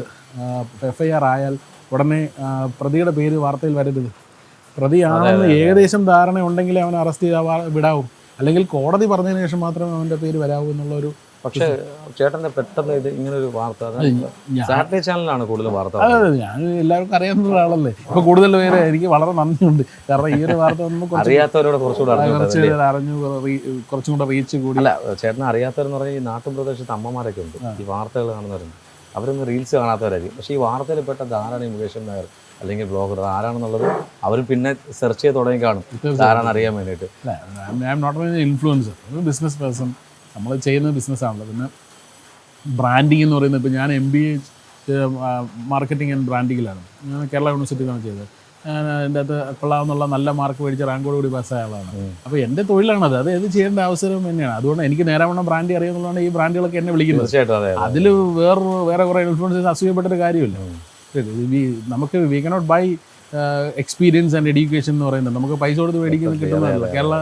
FIR ആയാൽ ഉടനെ പ്രതിയുടെ പേര് വാർത്തയിൽ വരരുത്. പ്രതിയാണെന്ന് ഏകദേശം ധാരണ ഉണ്ടെങ്കിലേ അവനെ അറസ്റ്റ് ചെയ്താൽ വിടാവും. അല്ലെങ്കിൽ കോടതി പറഞ്ഞതിന് ശേഷം മാത്രമേ അവൻ്റെ പേര് വരാവൂ എന്നുള്ളൊരു
പക്ഷേ ചേട്ടൻ്റെ പെട്ടെന്ന് ഇത് ഇങ്ങനെ ഒരു വാർത്ത സാറ്റലൈറ്റ് ചാനലിലാണ് കൂടുതൽ വാർത്ത.
അതെ ഞാൻ എല്ലാവർക്കും അറിയാവുന്ന ഒരാളല്ലേ. ഇപ്പോൾ കൂടുതൽ പേര് എനിക്ക് വളരെ നന്ദിയുണ്ട്. കാരണം ഈ ഒരു വാർത്ത ഒന്നും
അറിയാത്തവരോട് കുറച്ചുകൂടെ
അറിഞ്ഞു കുറച്ചും കൂടെ റീച്ച് കൂടി.
അല്ല ചേട്ടനെ അറിയാത്തവരെന്ന് പറഞ്ഞാൽ ഈ നാട്ടുപ്രദേശത്ത് അമ്മമാരൊക്കെ ഉണ്ട്, ഈ വാർത്തകൾ കാണുന്നവരുണ്ട്. അവരൊന്നും റീൽസ് കാണാത്തവരായിരിക്കും. പക്ഷേ ഈ വാർത്തയിൽ പെട്ട ആരാണ് ഈ മുകേഷ് നായർ അല്ലെങ്കിൽ ബ്ലോഗർ ആരാണെന്നുള്ളത് അവർ പിന്നെ സെർച്ച് ചെയ്ത് തുടങ്ങി കാണും, ആരാണെന്ന് അറിയാൻ വേണ്ടിയിട്ട്.
I am not only influencer, ഒരു ബിസിനസ് പേഴ്സൺ. നമ്മൾ ചെയ്യുന്ന ബിസിനസ്സാണല്ലോ. പിന്നെ ബ്രാൻഡിങ് എന്ന് പറയുന്നത്, ഇപ്പോൾ ഞാൻ MBA മാർക്കറ്റിംഗ് ആൻഡ് ബ്രാൻഡിങ്ങിലാണ്. ഞാൻ കേരള യൂണിവേഴ്സിറ്റിയിലാണ് ചെയ്തത്. ഞാൻ അതിൻ്റെ അകത്ത് കൊള്ളാമെന്നുള്ള നല്ല മാർക്ക് മേടിച്ച റാങ്കോട് കൂടി പാസ്സായ ആളാണ്. അപ്പോൾ എൻ്റെ തൊഴിലാണത്, അത് ഏത് ചെയ്യേണ്ട അവസരം തന്നെയാണ്. അതുകൊണ്ട് എനിക്ക് നേരാവണ്ണം ബ്രാൻഡ് അറിയാമെന്നുള്ളതാണ് ഈ ബ്രാൻഡുകളൊക്കെ എന്നെ വിളിക്കുന്നത്.
തീർച്ചയായിട്ടും
അതിൽ വേറെ കുറേ ഇൻഫ്ലുവൻസേഴ്സ് അസൂയപ്പെട്ടൊരു കാര്യമില്ല. നമുക്ക് we cannot buy experience and education എന്ന് പറയുന്നത് നമുക്ക് പൈസ കൊടുത്ത് മേടിക്കുന്നത് കിട്ടുന്നതല്ല. കേരള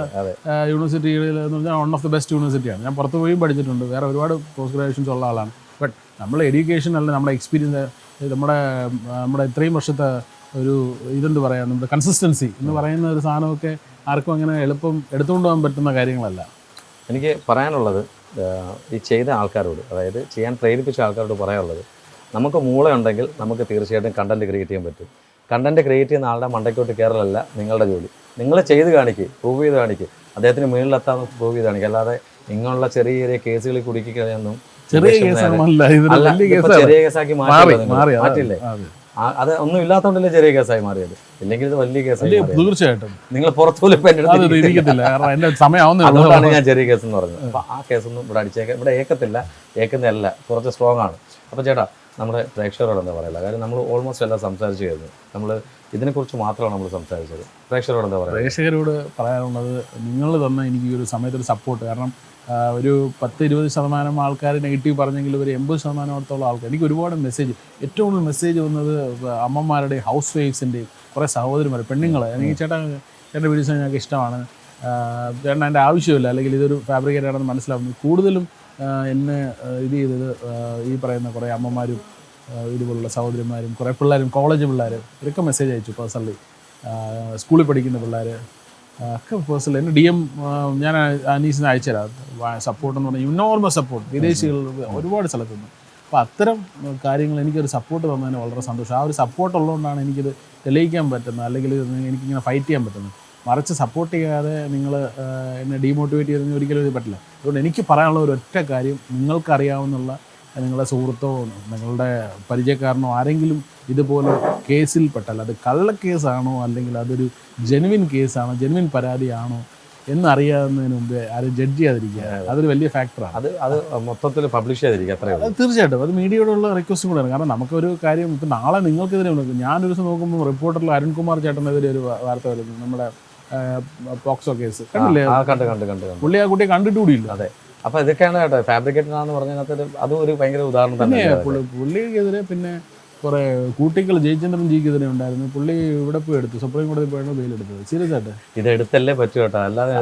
യൂണിവേഴ്സിറ്റികളിൽ എന്ന് പറഞ്ഞാൽ വൺ ഓഫ് ദി ബെസ്റ്റ് യൂണിവേഴ്സിറ്റിയാണ്. ഞാൻ പുറത്ത് പോയി പഠിച്ചിട്ടുണ്ട്, വേറെ ഒരുപാട് പോസ്റ്റ് ഗ്രാജുവേഷൻസ് ഉള്ള ആളാണ്. ബട്ട് നമ്മളെ എഡ്യൂക്കേഷൻ അല്ല, നമ്മുടെ എക്സ്പീരിയൻസ്, നമ്മുടെ ഇത്രയും വർഷത്തെ ഒരു ഇതെന്ത് പറയാം, നമ്മുടെ കൺസിസ്റ്റൻസി എന്ന് പറയുന്ന ഒരു സാധനമൊക്കെ ആർക്കും അങ്ങനെ എളുപ്പം എടുത്തുകൊണ്ട് പോകാൻ പറ്റുന്ന കാര്യങ്ങളല്ല.
എനിക്ക് പറയാനുള്ളത് ഈ ചെയ്ത ആൾക്കാരോട്, അതായത് ചെയ്യാൻ പ്രേരിപ്പിച്ച ആൾക്കാരോട് പറയാനുള്ളത്, നമുക്ക് മൂളയുണ്ടെങ്കിൽ നമുക്ക് തീർച്ചയായിട്ടും കണ്ടൻറ്റ് ക്രിയേറ്റ് ചെയ്യാൻ പറ്റും. കണ്ടൻറ്റ് ക്രിയേറ്റ് ചെയ്യുന്ന ആളുടെ മണ്ടയ്ക്കോട്ട് കയറലല്ല നിങ്ങളുടെ ജോലി. നിങ്ങൾ ചെയ്ത് കാണിക്കുക, പ്രൂവ് ചെയ്ത് കാണിക്കുക, അദ്ദേഹത്തിന് മുകളിലെത്താമെന്ന് പ്രൂവ് ചെയ്ത് കാണിക്കുക. അല്ലാതെ ഇങ്ങനെയുള്ള ചെറിയ ചെറിയ കേസുകളിൽ കുടുക്കി കഴിഞ്ഞൊന്നും
ചെറിയ
കേസാക്കി മാറ്റില്ലേ. അത് ഒന്നും ഇല്ലാത്തതുകൊണ്ടല്ലേ ചെറിയ കേസായി മാറിയത്, ഇല്ലെങ്കിൽ ഇത് വലിയ കേസായി.
തീർച്ചയായിട്ടും
നിങ്ങൾ പുറത്തുപോലും അതുകൊണ്ടാണ് ഞാൻ ചെറിയ കേസ് എന്ന് പറഞ്ഞത്. അപ്പോൾ ആ കേസൊന്നും ഇവിടെ ഇവിടെ ഏക്കുന്നതല്ല, കുറച്ച് സ്ട്രോങ് ആണ്. അപ്പോൾ ചേട്ടാ, നമ്മുടെ പ്രേക്ഷകരോട് എന്താ പറയുക? കാര്യം നമ്മൾ ഓൾമോസ്റ്റ് എല്ലാം സംസാരിച്ചു കഴിഞ്ഞു. നമ്മൾ ഇതിനെക്കുറിച്ച് മാത്രമാണ് നമ്മൾ സംസാരിച്ചത്. പ്രേക്ഷകരോട് എന്താ പറയുക?
പ്രേക്ഷകരോട് പറയാനുള്ളത്, നിങ്ങൾ തന്ന എനിക്ക് ഈ ഒരു സമയത്തൊരു സപ്പോർട്ട്. കാരണം ഒരു 10-20% ആൾക്കാർ നെഗറ്റീവ് പറഞ്ഞെങ്കിൽ ഒരു 80%-ഓളം ആൾക്കാർ, എനിക്ക് ഒരുപാട് മെസ്സേജ്, ഏറ്റവും കൂടുതൽ മെസ്സേജ് വന്നത് അമ്മമാരുടെയും ഹൗസ് വൈഫ്സിൻ്റെയും കുറേ സഹോദരിമാർ, പെണ്ണുങ്ങൾ. എനിക്ക് ചേട്ടൻ്റെ വീഡിയോസ് ഞങ്ങൾക്ക് ഇഷ്ടമാണ്, ചേട്ടൻ അതിൻ്റെ ആവശ്യമില്ല, അല്ലെങ്കിൽ ഇതൊരു ഫാബ്രിക്കേറ്റ് ആണെന്ന് മനസ്സിലാവുന്നു. കൂടുതലും എന്നെ ഇത് ചെയ്തത് ഈ പറയുന്ന കുറേ അമ്മമാരും ഇതുപോലുള്ള സഹോദരിമാരും കുറേ പിള്ളേരും, കോളേജ് പിള്ളേർ, ഇവരൊക്കെ മെസ്സേജ് അയച്ചു. പേഴ്സണലി സ്കൂളിൽ പഠിക്കുന്ന പിള്ളേർ ഒക്കെ പേഴ്സണലി എൻ്റെ DM ഞാൻ അനീസിന് അയച്ചുതരാം. സപ്പോർട്ടെന്ന് പറഞ്ഞാൽ ഇന്നോർമസ് സപ്പോർട്ട്, വിദേശികൾ ഒരുപാട് സ്ഥലത്തുനിന്ന്. അപ്പോൾ അത്തരം കാര്യങ്ങൾ എനിക്കൊരു സപ്പോർട്ട് തന്നതിന് വളരെ സന്തോഷം. ആ ഒരു സപ്പോർട്ട് ഉള്ളതുകൊണ്ടാണ് എനിക്കിത് തെളിയിക്കാൻ പറ്റുന്നത്, അല്ലെങ്കിൽ എനിക്കിങ്ങനെ ഫൈറ്റ് ചെയ്യാൻ പറ്റുന്നത്. മറിച്ച് സപ്പോർട്ട് ചെയ്യാതെ നിങ്ങൾ എന്നെ ഡീമോട്ടിവേറ്റ് ചെയ്തെന്ന് ഒരിക്കലും ഇത് പറ്റില്ല. അതുകൊണ്ട് എനിക്ക് പറയാനുള്ള ഒരു ഒറ്റ കാര്യം, നിങ്ങൾക്കറിയാവുന്നുള്ള നിങ്ങളുടെ സുഹൃത്തോ നിങ്ങളുടെ പരിചയക്കാരനോ ആരെങ്കിലും ഇതുപോലെ കേസിൽപ്പെട്ടാൽ, അത് കള്ളക്കേസാണോ അല്ലെങ്കിൽ അതൊരു ജെനുവിൻ കേസാണോ, ജെനുവിൻ പരാതിയാണോ എന്നറിയാവുന്നതിന് മുമ്പേ ആരും ജഡ്ജ് ചെയ്യാതിരിക്കുക. അതൊരു വലിയ ഫാക്ടറാണ്.
അത് മൊത്തത്തിൽ പബ്ലിഷ് ചെയ്തിരിക്കുക. അത്രയും
തീർച്ചയായിട്ടും അത് മീഡിയയോടുള്ള റിക്വസ്റ്റും കൂടെയാണ്. കാരണം നമുക്കൊരു കാര്യം, ഇപ്പം നാളെ നിങ്ങൾക്കെതിരെ ഞാനൊരു ദിവസം നോക്കുമ്പോൾ റിപ്പോർട്ടറിൽ അരുൺകുമാർ ചേട്ടനെതിരെ ഒരു വാർത്ത വരുന്നു, നമ്മുടെ പോക്സോ കേസ്. കണ്ടില്ലേ?
കണ്ടു.
പുള്ളി ആ കുട്ടിയെ കണ്ടിട്ടുകൂടിയില്ല.
അതെ. അപ്പോൾ ഇതൊക്കെയാണ് കേട്ടോ ഫാബ്രിക്കേറ്റഡ് ആണെന്ന് പറഞ്ഞതിനകത്ത് അതും ഒരു ഭയങ്കര ഉദാഹരണം തന്നെ.
പുള്ളിക്കെതിരെ പിന്നെ കുറേ കൂട്ടികൾ ജയചന്ദ്രൻ ജിക്കെതിരെ ഉണ്ടായിരുന്നു. പുള്ളി ഇവിടെ പോയി എടുത്തു, സുപ്രീം കോടതി പോയാണ് ബെയിൽ എടുത്തത്. സീരിയസ് ആയിട്ട്
ഇത് എടുത്തല്ലേ പറ്റൂ കേട്ടോ, അല്ലാതെ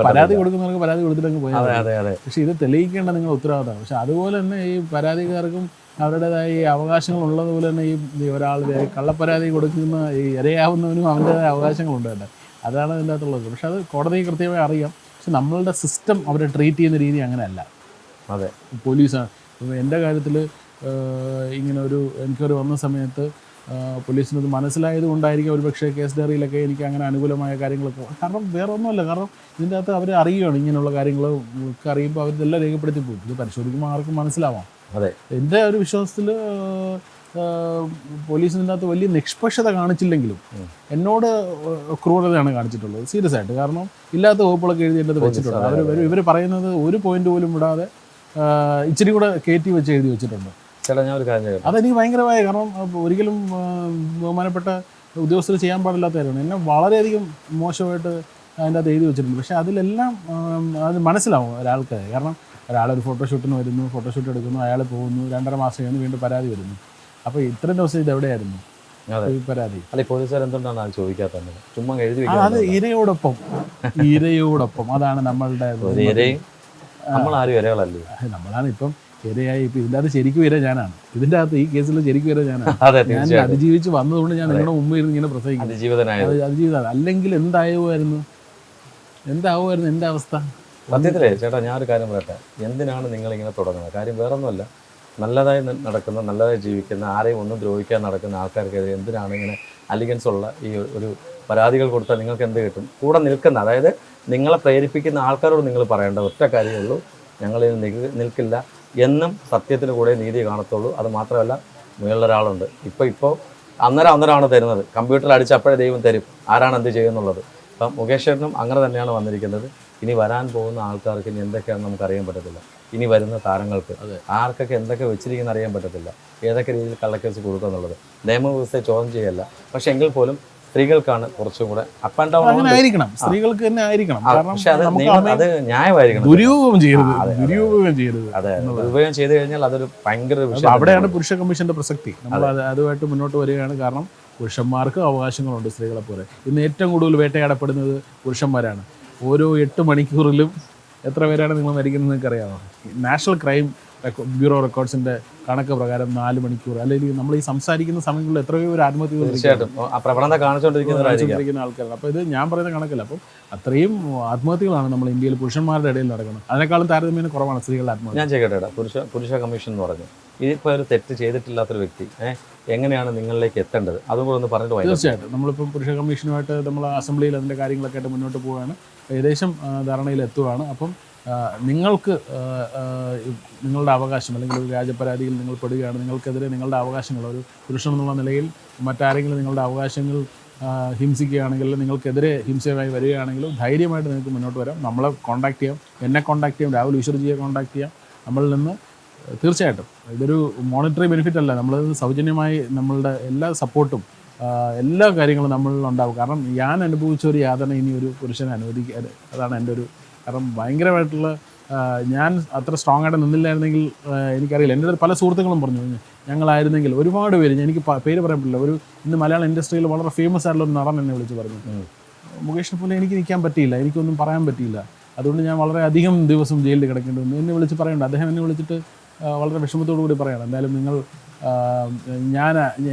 പരാതി കൊടുക്കുന്നവർക്ക് പരാതി കൊടുത്തിട്ടങ്ങ് പോയാൽ. പക്ഷേ ഇത് തെളിയിക്കേണ്ട നിങ്ങൾ ഉത്തരവാദിത്തമാണ്. പക്ഷെ അതുപോലെ തന്നെ ഈ പരാതിക്കാർക്കും അവരുടേതായ ഈ അവകാശങ്ങൾ ഉള്ളതുപോലെ തന്നെ ഈ ഒരാൾ കള്ളപ്പരാതി കൊടുക്കുന്ന ഈ ഇരയാവുന്നവനും അവൻ്റെതായ അവകാശങ്ങളുണ്ട് കേട്ടോ. അതാണ് ഇതിൻ്റെ അകത്തുള്ളത്. പക്ഷെ അത് കോടതിക്ക് കൃത്യമായി അറിയാം. പക്ഷെ നമ്മളുടെ സിസ്റ്റം അവരെ ട്രീറ്റ് ചെയ്യുന്ന രീതി അങ്ങനെയല്ല.
അതെ,
പോലീസാണ്. ഇപ്പോൾ എൻ്റെ കാര്യത്തിൽ ഇങ്ങനെ ഒരു എനിക്കൊരു വന്ന സമയത്ത് പോലീസിനത് മനസ്സിലായത് കൊണ്ടായിരിക്കും ഒരു പക്ഷേ കേസ് ഡയറിയിലൊക്കെ എനിക്ക് അങ്ങനെ അനുകൂലമായ കാര്യങ്ങളൊക്കെ. കാരണം വേറെ ഒന്നുമല്ല, കാരണം ഇതിൻ്റെ അകത്ത് അവർ അറിയുകയാണ് ഇങ്ങനെയുള്ള കാര്യങ്ങൾ ഒക്കെ അറിയുമ്പോൾ അവരിതെല്ലാം രേഖപ്പെടുത്തി പോകും. ഇത് പരിശോധിക്കുമ്പോൾ ആർക്കും മനസ്സിലാവാം.
അതെ,
എൻ്റെ ഒരു വിശ്വാസത്തിൽ പോലീസിൻ്റെ അകത്ത് വലിയ നിഷ്പക്ഷത കാണിച്ചില്ലെങ്കിലും എന്നോട് ക്രൂരതയാണ് കാണിച്ചിട്ടുള്ളത്, സീരിയസ് ആയിട്ട്. കാരണം ഇല്ലാത്ത വകുപ്പുകളൊക്കെ എഴുതി എൻ്റെ വെച്ചിട്ടുണ്ട്. ഇവർ പറയുന്നത് ഒരു പോയിന്റ് പോലും വിടാതെ ഇച്ചിരി കൂടെ കയറ്റി വെച്ച് എഴുതി വെച്ചിട്ടുണ്ട്. അതെനിക്ക് ഭയങ്കരമായ, കാരണം ഒരിക്കലും ബഹുമാനപ്പെട്ട ഉദ്യോഗസ്ഥർ ചെയ്യാൻ പാടില്ലാത്ത കാര്യമാണ്. എന്നെ വളരെയധികം മോശമായിട്ട് അതിൻ്റെ അകത്ത് എഴുതി വെച്ചിട്ടുണ്ട്. പക്ഷേ അതിലെല്ലാം അത് മനസ്സിലാവും ഒരാൾക്ക്. കാരണം ഒരാളൊരു ഫോട്ടോഷൂട്ടിന് വരുന്നു, ഫോട്ടോഷൂട്ട് എടുക്കുന്നു, അയാൾ പോകുന്നു, 2.5 മാസം കഴിഞ്ഞ് വീണ്ടും പരാതി വരുന്നു. അപ്പോൾ ഇത്രയും ദിവസം ഇത് എവിടെയായിരുന്നു ഈ പരാതി?
അല്ല, പോലീസുകാർ എന്തുകൊണ്ടാണ് ചോദിക്കാത്തത്? ചുമ്മാ എഴുതി.
അത് ഇരയോടൊപ്പം അതാണ് നമ്മളുടെ.
നമ്മളാരും ഇരകളല്ലേ,
നമ്മളാണ് ഇപ്പം ഇരയായി. ഇപ്പം ഇതിൻ്റെ അകത്ത് ശരിക്കും ഇര ഞാനാണ്. ഇതിൻ്റെ അകത്ത് ഈ കേസിൽ ശരിക്കും ഇര ഞാനാണ്. ഞാൻ അതിജീവിച്ച് വന്നതുകൊണ്ട് ഞാൻ നിങ്ങളുടെ മുമ്പ് ഇരുന്ന് ഇങ്ങനെ പ്രസംഗിക്കുന്നു. അതിജീവിതമാണ്. അല്ലെങ്കിൽ എന്താകുമായിരുന്നു എൻ്റെ അവസ്ഥ?
സത്യത്തിലേ ചേട്ടാ ഞാനൊരു കാര്യം പറയട്ടെ, എന്തിനാണ് നിങ്ങളിങ്ങനെ തുടങ്ങുന്നത്? കാര്യം വേറൊന്നുമല്ല, നല്ലതായി നടക്കുന്ന, നല്ലതായി ജീവിക്കുന്ന, ആരെയും ഒന്നും ദ്രോഹിക്കാൻ നടക്കുന്ന ആൾക്കാർക്കെതിരെ എന്തിനാണ് ഇങ്ങനെ അലിഗൻസ് ഉള്ള ഈ ഒരു പരാതികൾ കൊടുത്താൽ നിങ്ങൾക്ക് എന്ത് കിട്ടും? കൂടെ നിൽക്കുന്ന, അതായത് നിങ്ങളെ പ്രേരിപ്പിക്കുന്ന ആൾക്കാരോട് നിങ്ങൾ പറയേണ്ട ഒറ്റ കാര്യമേ ഉള്ളൂ, ഞങ്ങളിൽ നിൽക്കില്ല എന്നും സത്യത്തിന് കൂടെ നീതി കാണത്തുള്ളൂ. അത് മാത്രമല്ല, മുകളിലൊരാളുണ്ട്, ഇപ്പോൾ അന്നേരമാണ് തരുന്നത്, കമ്പ്യൂട്ടറിൽ അടിച്ച് അപ്പോഴേ ദൈവം തരും ആരാണ് എന്ത് ചെയ്യുന്നുള്ളത്. അപ്പം മുകേഷ് ചേട്ടനും അങ്ങനെ തന്നെയാണ് വന്നിരിക്കുന്നത്. ഇനി വരാൻ പോകുന്ന ആൾക്കാർക്ക് ഇനി എന്തൊക്കെയാണെന്ന് നമുക്ക് അറിയാൻ പറ്റത്തില്ല. ഇനി വരുന്ന താരങ്ങൾക്ക് ആർക്കൊക്കെ എന്തൊക്കെ വെച്ചിരിക്കുന്ന അറിയാൻ പറ്റത്തില്ല, ഏതൊക്കെ രീതിയിൽ കള്ളക്കേസ് കൊടുക്കുക എന്നുള്ളത് നിയമവ്യവസ്ഥയെ ചോദ്യം ചെയ്യല്ല. പക്ഷെ എങ്കിൽ പോലും സ്ത്രീകൾക്കാണ് കുറച്ചും കൂടെ അപ്പ് ആൻഡ് ഡൗൺ
ആയിരിക്കണം, സ്ത്രീകൾക്ക് തന്നെ ആയിരിക്കണം.
പക്ഷെ അത് ന്യായമായിരിക്കണം,
ദുരുപയോഗം ചെയ്യരുത്.
അതെ, ദുരുപയോഗം ചെയ്തു കഴിഞ്ഞാൽ അതൊരു ഭയങ്കര വിഷയം.
അവിടെയാണ് പുരുഷ കമ്മീഷന്റെ പ്രസക്തി. നമ്മൾ അതുമായിട്ട് മുന്നോട്ട് വരികയാണ്. കാരണം പുരുഷന്മാർക്ക് അവകാശങ്ങളുണ്ട് സ്ത്രീകളെ പോലെ. ഇന്ന് ഏറ്റവും കൂടുതൽ വേട്ടയാടപ്പെടുന്നത് പുരുഷന്മാരാണ്. ഓരോ 8 മണിക്കൂറിലും എത്ര പേരാണ് നിങ്ങൾ മരിക്കുന്നത് നിങ്ങൾക്ക് അറിയാമോ? നാഷണൽ ക്രൈം ബ്യൂറോ റെക്കോർഡ്സിന്റെ കണക്ക് പ്രകാരം 4 മണിക്കൂർ, അല്ലെങ്കിൽ നമ്മൾ ഈ സംസാരിക്കുന്ന സമയങ്ങളിൽ എത്രയോ ഒരു ആത്മഹത്യ കാണിച്ചുകൊണ്ടിരിക്കുന്ന ആൾക്കാരാണ്. അപ്പോൾ ഇത് ഞാൻ പറയുന്ന കണക്കല്ല. അപ്പം അത്രയും ആത്മഹത്യകളാണ് നമ്മൾ ഇന്ത്യയിൽ പുരുഷന്മാരുടെ ഇടയിൽ നടക്കുന്നത്. അതിനേക്കാളും താരതമ്യേന കുറവാണ് സ്ത്രീകളുടെ ആത്മഹത്യ.
ഞാൻ ചെയ്യട്ടെ, പുരുഷ കമ്മീഷൻ എന്ന് പറഞ്ഞു, ഇതിപ്പോൾ ഒരു തെറ്റ് ചെയ്തിട്ടില്ലാത്തൊരു വ്യക്തി എങ്ങനെയാണ് നിങ്ങളിലേക്ക് എത്തേണ്ടത് അതും കൂടെ ഒന്ന് പറഞ്ഞിട്ട് പോയി.
തീർച്ചയായിട്ടും നമ്മളിപ്പം പുരുഷ കമ്മീഷനുമായിട്ട് നമ്മൾ അസംബ്ലിയിൽ അതിൻ്റെ കാര്യങ്ങളൊക്കെ ആയിട്ട് മുന്നോട്ട് പോവുകയാണ്. ഏകദേശം ധാരണയിൽ എത്തുകയാണ്. അപ്പം നിങ്ങൾക്ക് നിങ്ങളുടെ അവകാശം, അല്ലെങ്കിൽ ഒരു വ്യാജപരാതിയിൽ നിങ്ങൾ പെടുകയാണ്, നിങ്ങൾക്കെതിരെ നിങ്ങളുടെ അവകാശങ്ങൾ, ഒരു പുരുഷൻ എന്നുള്ള നിലയിൽ മറ്റാരെങ്കിലും നിങ്ങളുടെ അവകാശങ്ങൾ ഹിംസിക്കുകയാണെങ്കിൽ, നിങ്ങൾക്കെതിരെ ഹിംസയായി വരികയാണെങ്കിലും ധൈര്യമായിട്ട് നിങ്ങൾക്ക് മുന്നോട്ട് വരാം. നമ്മളെ കോൺടാക്ട് ചെയ്യാം, എന്നെ കോൺടാക്ട് ചെയ്യാം, രാഹുൽ ഈശ്വർജിയെ കോൺടാക്ട് ചെയ്യാം. നമ്മളിൽ നിന്ന് തീർച്ചയായിട്ടും ഇതൊരു മോണിറ്ററി ബെനിഫിറ്റ് അല്ല, നമ്മൾ സൗജന്യമായി നമ്മളുടെ എല്ലാ സപ്പോർട്ടും എല്ലാ കാര്യങ്ങളും നമ്മളിലുണ്ടാവും. കാരണം ഞാൻ അനുഭവിച്ച ഒരു യാതന ഇനി ഒരു പുരുഷനെ അനുവദിക്കാതെ, അതാണ് എൻ്റെ ഒരു കാരണം. ഭയങ്കരമായിട്ടുള്ള ഞാൻ അത്ര സ്ട്രോങ് ആയിട്ട് നിന്നില്ലായിരുന്നെങ്കിൽ എനിക്കറിയില്ല. എൻ്റെ പല സുഹൃത്തുക്കളും പറഞ്ഞു, ഞങ്ങളായിരുന്നെങ്കിൽ ഒരുപാട് പേര്, എനിക്ക് പേര് പറയാൻ പറ്റില്ല, ഒരു ഇന്ന് മലയാള ഇൻഡസ്ട്രിയിൽ വളരെ ഫേമസ് ആയിട്ടുള്ള ഒരു നടൻ എന്നെ വിളിച്ച് പറഞ്ഞു, മുകേഷിനെ പോലെ എനിക്ക് നിൽക്കാൻ പറ്റിയില്ല, എനിക്കൊന്നും പറയാൻ പറ്റിയില്ല, അതുകൊണ്ട് ഞാൻ വളരെ അധികം ദിവസം ജയിലിൽ കിടക്കേണ്ടി വന്നു. എന്നെ വിളിച്ച് പറയുന്നുണ്ട്. അദ്ദേഹം എന്നെ വിളിച്ചിട്ട് വളരെ വിഷമത്തോടു കൂടി പറയണം, എന്തായാലും നിങ്ങൾ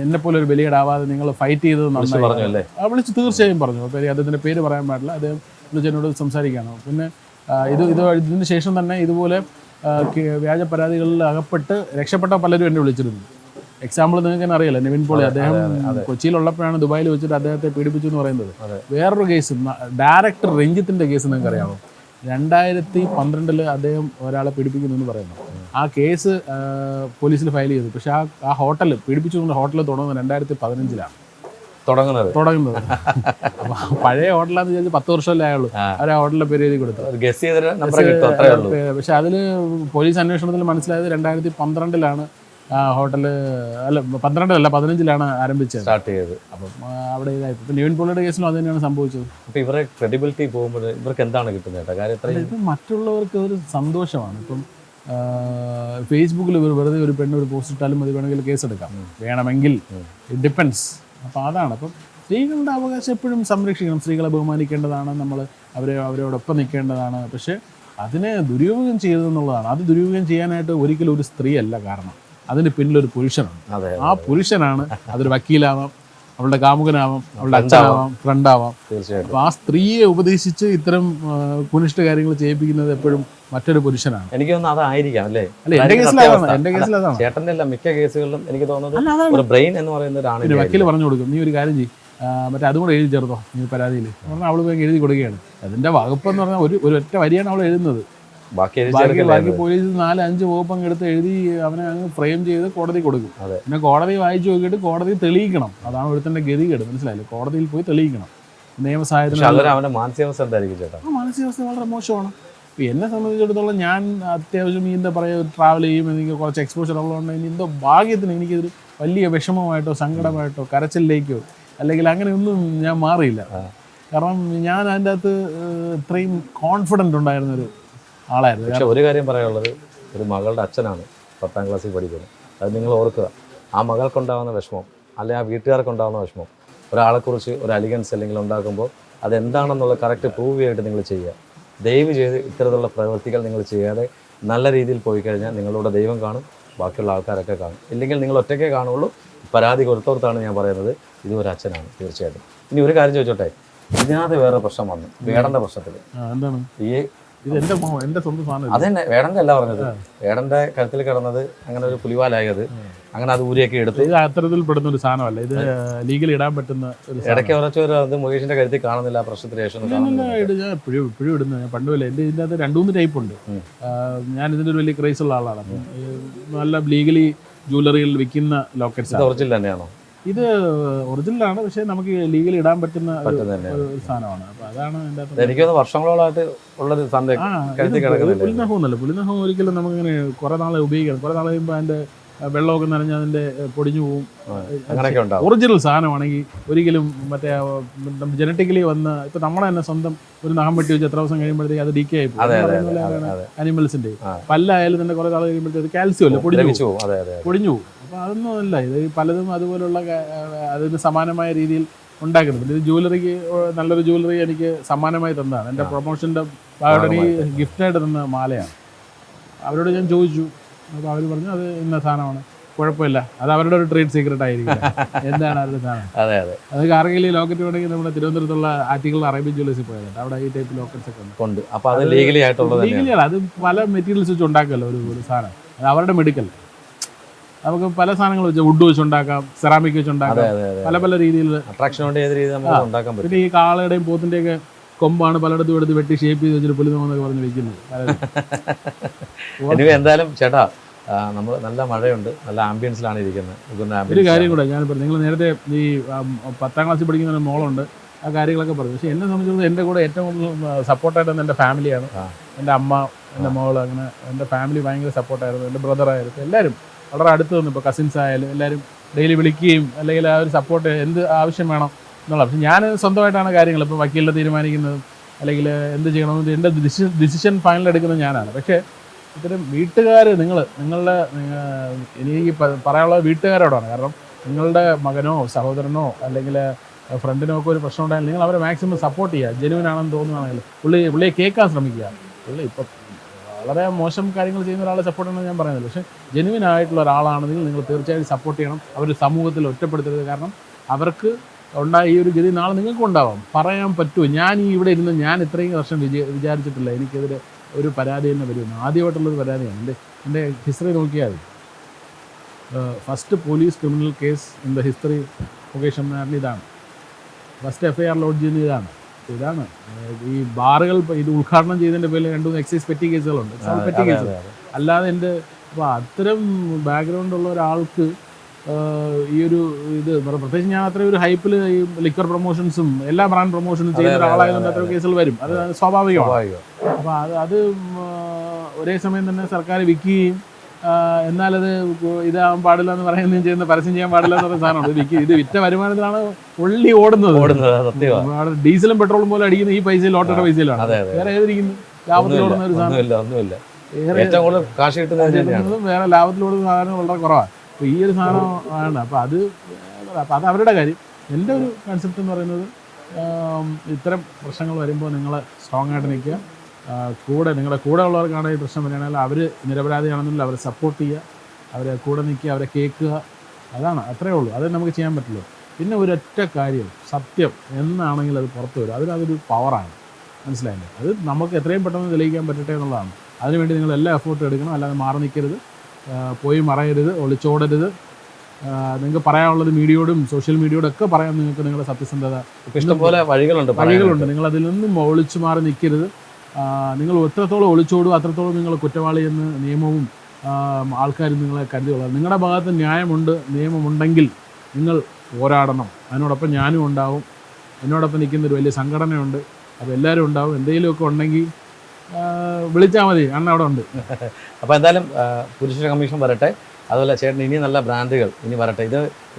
എന്നെപ്പോലെ ഒരു ബലിയേടാവാതെ നിങ്ങൾ ഫൈറ്റ് ചെയ്തത് നന്നായി വിളിച്ച് തീർച്ചയായും പറഞ്ഞു. അപ്പോൾ അദ്ദേഹത്തിൻ്റെ പേര് പറയാൻ പാടില്ല. അദ്ദേഹം വിളിച്ച് എന്നോട് സംസാരിക്കുകയാണ്. പിന്നെ ഇതിന് ശേഷം തന്നെ ഇതുപോലെ വ്യാജ പരാതികളിൽ അകപ്പെട്ട് രക്ഷപ്പെട്ട പലരും എന്നെ വിളിച്ചിരുന്നു. എക്സാമ്പിൾ നിങ്ങൾക്ക് തന്നെ അറിയാലോ, നിവിൻ പോളി. അദ്ദേഹം കൊച്ചിയിലുള്ളപ്പോഴാണ് ദുബായിൽ വെച്ചിട്ട് അദ്ദേഹത്തെ പീഡിപ്പിച്ചു എന്ന് പറയുന്നത്. വേറൊരു കേസ്, ഡയറക്ടർ രഞ്ജിത്തിൻ്റെ കേസ് നിങ്ങൾക്ക് അറിയാമോ? 2012 അദ്ദേഹം ഒരാളെ പീഡിപ്പിക്കുന്നു എന്ന് പറയുന്നു. ആ കേസ് പോലീസിൽ ഫയൽ ചെയ്തു. പക്ഷെ ആ ഹോട്ടൽ പീഡിപ്പിച്ചു ഹോട്ടൽ തുടങ്ങുന്നത് 2015 തുടങ്ങുന്നത്. അപ്പൊ പഴയ ഹോട്ടലാന്ന് വിചാരിച്ച് 10 വർഷമല്ലേ ആയുള്ളൂ. അവർ ആ ഹോട്ടലിന്റെ പേര് എഴുതി കൊടുത്തു. പക്ഷെ അതിൽ പോലീസ് അന്വേഷണത്തിൽ മനസ്സിലായത് 2012 ഹോട്ടല്, അല്ല 12 15 ആരംഭിച്ചത്, സ്റ്റാർട്ട് ചെയ്തത്. അപ്പം അവിടെ ഇതായി. ഇപ്പം നിവിൻ പോളിയുടെ കേസിലും അത് തന്നെയാണ് സംഭവിച്ചത്. അപ്പോൾ ഇവരെ ക്രെഡിബിലിറ്റി പോകുമ്പോൾ ഇവർക്ക് എന്താണ് കിട്ടുന്നത്? കാര്യം ഇപ്പം മറ്റുള്ളവർക്ക് ഒരു സന്തോഷമാണ്. ഇപ്പം ഫേസ്ബുക്കിൽ വെറുതെ ഒരു പെണ്ണ് ഒരു പോസ്റ്റ് ഇട്ടാലും മതി, വേണമെങ്കിൽ കേസെടുക്കാം, വേണമെങ്കിൽ. It depends. അപ്പോൾ അതാണ്. അപ്പം സ്ത്രീകളുടെ അവകാശം എപ്പോഴും സംരക്ഷിക്കണം. സ്ത്രീകളെ ബഹുമാനിക്കേണ്ടതാണ്, നമ്മൾ അവരോടൊപ്പം നിൽക്കേണ്ടതാണ്. പക്ഷേ അതിനെ ദുരുപയോഗം ചെയ്തതെന്നുള്ളതാണ്. അത് ദുരുപയോഗം ചെയ്യാനായിട്ട് ഒരിക്കലും ഒരു സ്ത്രീയല്ല കാരണം, അതിന് പിന്നിലൊരു പുരുഷനാണ്. ആ പുരുഷനാണ്, അതൊരു വക്കീലാവാം, അവളുടെ കാമുകനാവാം, അവളുടെ അച്ഛനാവാം, ഫ്രണ്ടാവാം. തീർച്ചയായിട്ടും. അപ്പോൾ ആ സ്ത്രീയെ ഉപദേശിച്ച് ഇത്തരം കുനിഷ്ഠ കാര്യങ്ങൾ ചെയ്യിപ്പിക്കുന്നത് എപ്പോഴും മറ്റൊരു പുരുഷനാണ്. എനിക്ക് തോന്നുന്നു അതായിരിക്കാം അല്ലേ? അല്ല, എൻ്റെ കേസിൽ അതാണ്. ചേട്ടൻ്റെ അല്ല, മിക്ക കേസുകളിലും എനിക്ക് തോന്നുന്നത് ഒരു ബ്രെയിൻ എന്ന് പറയുന്ന ഒരു വക്കീൽ പറഞ്ഞു കൊടുക്കും, നീ ഒരു കാര്യം ചെയ്യും, മറ്റേ അതും കൂടെ എഴുതി ചേർത്തോ നീ പരാതിയിൽ പറഞ്ഞാൽ അവൾ പോയി എഴുതി കൊടുക്കുകയാണ്. അതിൻ്റെ വകുപ്പെന്ന് പറഞ്ഞാൽ ഒരു ഒറ്റ വരിയാണ് അവൾ എഴുതുന്നത്. ബാക്കി പോലീസ് 4-5 വകുപ്പ് എടുത്ത് എഴുതി അവനെ അങ്ങ് ഫ്രെയിം ചെയ്ത് കോടതി കൊടുക്കും. പിന്നെ കോടതി വായിച്ചു നോക്കിയിട്ട് കോടതി തെളിയിക്കണം. അതാണ് ഒരുത്തൻ്റെ ഗതികേട്, മനസ്സിലായില്ലേ? കോടതിയിൽ പോയി തെളിയിക്കണം. നിയമസഹായത്തിന് മാനസികാവസ്ഥ വളരെ മോശമാണ്. ഇപ്പോൾ എന്നെ സംബന്ധിച്ചിടത്തോളം ഞാൻ അത്യാവശ്യം എന്താ പറയുക, ട്രാവൽ ചെയ്യും, എനിക്ക് കുറച്ച് എക്സ്പോഷർ ഉള്ളതുകൊണ്ട് ഇനി എന്തോ ഭാഗ്യത്തിന് എനിക്കിതൊരു വലിയ വിഷമമായിട്ടോ സങ്കടമായിട്ടോ കരച്ചിലേക്കോ അല്ലെങ്കിൽ അങ്ങനെയൊന്നും ഞാൻ മാറിയില്ല. കാരണം ഞാൻ അതിൻ്റെ അകത്ത് ഇത്രയും കോൺഫിഡൻ്റ് ഉണ്ടായിരുന്നൊരു ആളായിരുന്നു. പക്ഷേ ഒരു കാര്യം പറയാനുള്ളത്, ഒരു മകളുടെ അച്ഛനാണ് 10ാം ക്ലാസ്സിൽ പഠിക്കുന്നത്. അത് നിങ്ങൾ ഓർക്കുക. ആ മകൾക്കുണ്ടാകുന്ന വിഷമം, അല്ലെങ്കിൽ ആ വീട്ടുകാർക്കുണ്ടാകുന്ന വിഷമം, ഒരാളെക്കുറിച്ച് ഒരു അലിഗൻസ് അല്ലെങ്കിൽ ഉണ്ടാക്കുമ്പോൾ അതെന്താണെന്നുള്ള കറക്റ്റ് പ്രൂവ് ചെയ്തിട്ട് നിങ്ങൾ ചെയ്യുക. ദയവ് ചെയ്ത് ഇത്തരത്തിലുള്ള പ്രവൃത്തികൾ നിങ്ങൾ ചെയ്യാതെ നല്ല രീതിയിൽ പോയി കഴിഞ്ഞാൽ നിങ്ങളുടെ ദൈവം കാണും, ബാക്കിയുള്ള ആൾക്കാരൊക്കെ കാണും. ഇല്ലെങ്കിൽ നിങ്ങൾ ഒറ്റയ്ക്കേ കാണുള്ളൂ. പരാതി കൊടുത്തോർത്താണ് ഞാൻ പറയുന്നത്, ഇതൊരു അച്ഛനാണ് തീർച്ചയായിട്ടും. ഇനി ഒരു കാര്യം ചോദിച്ചോട്ടെ, ഇതിനകത്ത് വേറെ പ്രശ്നം വന്നു, വേടൻ്റെ പ്രശ്നത്തിൽ. എന്താണ് ഈ ഇത് എൻ്റെ സ്വന്തം സാധനം.
അത് തന്നെ വേടന്റെ അല്ല പറഞ്ഞത്, വേടന്റെ കഴുത്തിൽ കിടന്നത് അങ്ങനെ ഒരു പുലിവാലായത്, അങ്ങനെ അത് ഊരിയൊക്കെ എടുത്ത്.
ഇത് അത്തരത്തിൽ പെടുന്ന ഒരു സാധനമല്ല, ഇത് ലീഗൽ ഇടാൻ പറ്റുന്ന ഒരു
ഇടയ്ക്ക് ഉറച്ചൊരു അത് മുകേഷിന്റെ കഴുത്തിൽ കാണുന്നില്ല, പ്രശ്നത്തിന് ശേഷം
ഞാൻ ഇപ്പോഴും ഇടുന്നത്. ഞാൻ പണ്ടുമല്ല, എൻ്റെ ഇതിൻ്റെ അകത്ത് 2-3 ടൈപ്പ് ഉണ്ട്. ഞാൻ ഇതിൻ്റെ ഒരു വലിയ ക്രൈസ് ഉള്ള ആളാണ്. അപ്പം നല്ല ലീഗലി ജ്വല്ലറിയിൽ വിൽക്കുന്ന ലോക്കറ്റ്സ്.
ഒറിജിനൽ തന്നെയാണോ?
ഇത് ഒറിജിനലാണ്, പക്ഷെ നമുക്ക് ലീഗലി ഇടാൻ പറ്റുന്ന ഒരു സാധനമാണ്. അപ്പൊ അതാണ് എൻ്റെ അകത്ത്.
എനിക്ക് വർഷങ്ങളോളായിട്ട് ഉള്ളൊരു
പുലിനഹമൊന്നുമല്ല. പുലിനഹം ഒരിക്കലും നമുക്കിങ്ങനെ കുറെ നാളെ ഉപയോഗിക്കണം. കുറെ നാൾ കഴിയുമ്പോൾ അതിന്റെ വെള്ളമൊക്കെ നനഞ്ഞ് അതിന്റെ പൊടിഞ്ഞു പോകും. ഒറിജിനൽ സാധനമാണെങ്കിൽ ഒരിക്കലും മറ്റേ ജനറ്റിക്കലി വന്ന് ഇപ്പൊ നമ്മളെ തന്നെ സ്വന്തം ഒരു നഖം വെട്ടി വെച്ച് എത്ര ദിവസം കഴിയുമ്പോഴത്തേക്ക് അത് ഡീക്കേ ആയി പോകും. അനിമൽസിന്റെ പല്ലായാലും തന്നെ കുറെ നാൾ കഴിയുമ്പോഴത്തേക്ക് കാൽസ്യം അല്ലേ പൊടിഞ്ഞു പോകും. അപ്പൊ അതൊന്നും അല്ല, ഇത് പലതും അതുപോലുള്ള അതിന് സമാനമായ രീതിയിൽ ഉണ്ടാക്കുന്നുണ്ട്. ഇത് ജ്വല്ലറിക്ക് നല്ലൊരു ജ്വല്ലറി എനിക്ക് സമ്മാനമായി തന്നതാണ്. എൻ്റെ പ്രൊമോഷൻ്റെ ഭാഗമായിട്ട് എനിക്ക് ഗിഫ്റ്റായിട്ട് തന്ന മാലയാണ്. അവരോട് ഞാൻ ചോദിച്ചു, അപ്പോൾ അവർ പറഞ്ഞു അത് ഇന്ന സാധനമാണ്, കുഴപ്പമില്ല, അത് അവരുടെ ഒരു ട്രേഡ് സീക്രട്ട് ആയിരിക്കും. എന്താണ് അവരുടെ സാധനം? അത് ആർക്കെങ്കിലും ലോക്കറ്റ് വേണമെങ്കിൽ നമ്മുടെ തിരുവനന്തപുരത്തുള്ള ആർട്ടിക്കൽ അറേബ്യൻ ജ്വല്ലേഴ്സിൽ പോയത് അവിടെ ഈ ടൈപ്പ് ലോക്കറ്റ്സ് ഒക്കെ ഉണ്ട്.
അപ്പോൾ അത് ലീഗലിയാണ്.
അത് പല മെറ്റീരിയൽസ് വെച്ച് ഉണ്ടാക്കുമല്ലോ ഒരു സാധനം. അത് അവരുടെ മെഡിക്കൽ. നമുക്ക് പല സാധനങ്ങൾ വെച്ച് വുഡ് വെച്ച് ഉണ്ടാക്കാം, സെറാമിക് വെച്ച് ഉണ്ടാക്കാം, പല പല രീതിയിൽ. പിന്നെ ഈ കാളയുടെയും പോത്തിന്റെയൊക്കെ കൊമ്പാണ് പലയിടത്തും എടുത്ത് വെട്ടി ഷേപ്പ് ചെയ്ത് വെച്ചിട്ട് പുലിനോന്നൊക്കെ പറഞ്ഞ് വെക്കുന്നത്.
എന്തായാലും ചേട്ടാ, നമ്മൾ നല്ല മഴയുണ്ട്, നല്ല ആംബിയൻസിലാണ് ഇരിക്കുന്നത്.
ഒരു കാര്യം കൂടെ ഞാൻ പറഞ്ഞു, നിങ്ങൾ നേരത്തെ ഈ 10ാം ക്ലാസ്സിൽ പഠിക്കുന്ന ഒരു മോളുണ്ട്, ആ കാര്യങ്ങളൊക്കെ പറഞ്ഞു. പക്ഷേ എന്നെ സംബന്ധിച്ചിടത്തോളം എൻ്റെ കൂടെ ഏറ്റവും കൂടുതൽ സപ്പോർട്ടായിട്ട് എൻ്റെ ഫാമിലിയാണ്. എൻ്റെ അമ്മ, എൻ്റെ മോള്, അങ്ങനെ എൻ്റെ ഫാമിലി ഭയങ്കര സപ്പോർട്ടായിരുന്നു. എൻ്റെ ബ്രദറായിരുന്നു, എല്ലാവരും വളരെ അടുത്ത് വന്നു. ഇപ്പോൾ കസിൻസ് ആയാലും എല്ലാവരും ഡെയിലി വിളിക്കുകയും അല്ലെങ്കിൽ ആ ഒരു സപ്പോർട്ട് എന്ത് ആവശ്യം വേണം എന്നുള്ളത്. പക്ഷെ ഞാൻ സ്വന്തമായിട്ടാണ് കാര്യങ്ങൾ ഇപ്പോൾ വക്കീലിനെ തീരുമാനിക്കുന്നതും അല്ലെങ്കിൽ എന്ത് ചെയ്യണമെന്ന് എൻ്റെ ഡിസിഷൻ ഫൈനൽ എടുക്കുന്നത് ഞാനാണ്. പക്ഷേ ഇത്തരം വീട്ടുകാർ നിങ്ങളുടെ എനിക്ക് പറയാനുള്ള വീട്ടുകാരോടാണ്. കാരണം നിങ്ങളുടെ മകനോ സഹോദരനോ അല്ലെങ്കിൽ ഫ്രണ്ടിനോ ഒക്കെ ഒരു പ്രശ്നം ഉണ്ടായാലും നിങ്ങൾ അവരെ മാക്സിമം സപ്പോർട്ട് ചെയ്യുക. ജെനുവിൻ ആണെന്ന് തോന്നുകയാണെങ്കിൽ പുള്ളിയെ കേൾക്കാൻ ശ്രമിക്കുക. പുള്ളി ഇപ്പം വളരെ മോശം കാര്യങ്ങൾ ചെയ്യുന്ന ഒരാളെ സപ്പോർട്ട് ചെയ്യണമെന്ന് ഞാൻ പറയുന്നില്ല. പക്ഷേ ജെനുവിൻ ആയിട്ടുള്ള ഒരാളാണെങ്കിൽ നിങ്ങൾ തീർച്ചയായും സപ്പോർട്ട് ചെയ്യണം. അവർ സമൂഹത്തിൽ ഒറ്റപ്പെടുത്തരുത്. കാരണം അവർക്ക് ഉണ്ടായ ഈ ഒരു ഗതി നാളെ നിങ്ങൾക്കും ഉണ്ടാവാം. പറയാൻ പറ്റുമോ, ഞാൻ ഈ ഇവിടെ ഇരുന്ന് ഞാൻ ഇത്രയും വർഷം വിചാരിച്ചിട്ടില്ല എനിക്കെതിരെ ഒരു പരാതി തന്നെ വരുമെന്ന്. ആദ്യമായിട്ടുള്ളൊരു പരാതിയാണ്. എൻ്റെ ഹിസ്റ്ററി നോക്കിയാൽ first police criminal case in the history Mukesh ഇതാണ്. ഫസ്റ്റ് FIR ലോഡ്ജ് ചെയ്യുന്ന ഇതാണ്. ഈ ബാറുകൾ ഇത് ഉദ്ഘാടനം ചെയ്തതിൻ്റെ പേരിൽ 2-3 എക്സൈസ് പെറ്റി കേസുകളുണ്ട്. പെറ്റി കേസുകൾ അല്ലാതെ എൻ്റെ അപ്പോൾ അത്തരം ബാക്ക്ഗ്രൗണ്ട് ഉള്ള ഒരാൾക്ക് ഈ ഒരു ഇത് പ്രത്യേകിച്ച് ഞാൻ അത്രയും ഒരു ഹൈപ്പിൽ ഈ ലിക്വർ പ്രൊമോഷൻസും എല്ലാ ബ്രാൻഡ് പ്രൊമോഷനും ചെയ്യുന്ന ഒരാളായതുകൊണ്ട് അത്ര കേസുകൾ വരും. അത് സ്വാഭാവികമാണ്. അപ്പോൾ അത് ഒരേ സമയം തന്നെ സർക്കാർ വിൽക്കുകയും എന്നാലത് ഇതാകാൻ പാടില്ല എന്ന് പറയുകയും ചെയ്യുന്ന പരസ്യം ചെയ്യാൻ പാടില്ല എന്ന് പറയുന്ന സാധനമാണ്. ഇത് വിറ്റ വരുമാനത്തിലാണ് ഉള്ളി ഓടുന്നത്. ഡീസലും പെട്രോളും പോലെ അടിക്കുന്ന ഈ പൈസയിൽ ഓട്ടോയുടെ പൈസയിലാണ്. വേറെ ഏതിരിക്കുന്നു ലാഭത്തിൽ ഓടുന്ന ഒരു സാധനം? വേറെ ലാഭത്തിൽ ഓടുന്ന സാധനം വളരെ കുറവാണ്. അപ്പോൾ ഈ ഒരു സാധനം ആണ്. അപ്പോൾ അത് അവരുടെ കാര്യം. എൻ്റെ ഒരു കൺസെപ്റ്റ് എന്ന് പറയുന്നത് ഇത്തരം പ്രശ്നങ്ങൾ വരുമ്പോൾ നിങ്ങൾ സ്ട്രോങ് ആയിട്ട് നിൽക്കുക. നിങ്ങളുടെ കൂടെ ഉള്ളവർക്കാണ് ഈ പ്രശ്നം വരികയാണെങ്കിൽ അവർ നിരപരാധിയാണെന്നില്ല അവരെ സപ്പോർട്ട് ചെയ്യുക, അവരെ കൂടെ നിൽക്കുക, അവരെ കേൾക്കുക. അത്രയേ ഉള്ളൂ. അതേ നമുക്ക് ചെയ്യാൻ പറ്റുള്ളൂ. പിന്നെ ഒരൊറ്റ കാര്യം, സത്യം എന്നാണെങ്കിൽ അത് പുറത്തു വരും. അതൊരു പവറാണ്. മനസ്സിലായില്ലേ? അത് നമുക്ക് എത്രയും പെട്ടെന്ന് തെളിയിക്കാൻ പറ്റട്ടെ എന്നുള്ളതാണ്. അതിനുവേണ്ടി നിങ്ങൾ എല്ലാ എഫേർട്ടും എടുക്കണം. അല്ലാതെ മാറി നിൽക്കരുത്, പോയി മറയരുത്, ഒളിച്ചോടരുത്. നിങ്ങൾക്ക് പറയാനുള്ളത് മീഡിയയോടും സോഷ്യൽ മീഡിയയോടും ഒക്കെ പറയാൻ നിങ്ങൾക്ക് നിങ്ങളുടെ സത്യസന്ധത
ഇഷ്ടംപോലെ വഴികളുണ്ട്.
നിങ്ങൾ അതിൽ നിന്നും ഒളിച്ചു മാറി നിൽക്കരുത്. നിങ്ങൾ എത്രത്തോളം ഒളിച്ചോടും അത്രത്തോളം നിങ്ങൾ കുറ്റവാളി എന്ന് നിയമവും ആൾക്കാരും നിങ്ങളെ കരുതിയുള്ളത്. നിങ്ങളുടെ ഭാഗത്ത് ന്യായമുണ്ട്, നിയമമുണ്ടെങ്കിൽ നിങ്ങൾ പോരാടണം. അതിനോടൊപ്പം ഞാനും ഉണ്ടാവും. എന്നോടൊപ്പം നിൽക്കുന്നൊരു വലിയ സംഘടനയുണ്ട്. അപ്പോൾ എല്ലാവരും ഉണ്ടാവും. എന്തെങ്കിലുമൊക്കെ ഉണ്ടെങ്കിൽ വിളിച്ചാൽ മതി, അണ്ണ അവിടെ ഉണ്ട്.
അപ്പോൾ എന്തായാലും പുരുഷ കമ്മീഷൻ വരട്ടെ. അതുപോലെ ചേട്ടൻ ഇനി നല്ല ബ്രാൻഡുകൾ ഇനി വരട്ടെ.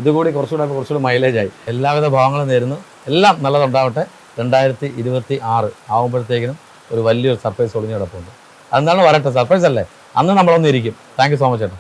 ഇതുകൂടി കുറച്ചുകൂടി മൈലേജായി. എല്ലാവിധ ഭാവങ്ങളും നേരുന്നു. എല്ലാം നല്ലതുണ്ടാവട്ടെ. 2026 ആകുമ്പോഴത്തേക്കിനും ഒരു വലിയൊരു സർപ്രൈസ് ഒളിഞ്ഞു കിടപ്പുണ്ട്. അതെന്താണ് വരട്ടെ, സർപ്രൈസ് അല്ലേ? അന്ന് നമ്മളൊന്നിരിക്കും. താങ്ക് യു സോ മച്ച് ചേട്ടാ.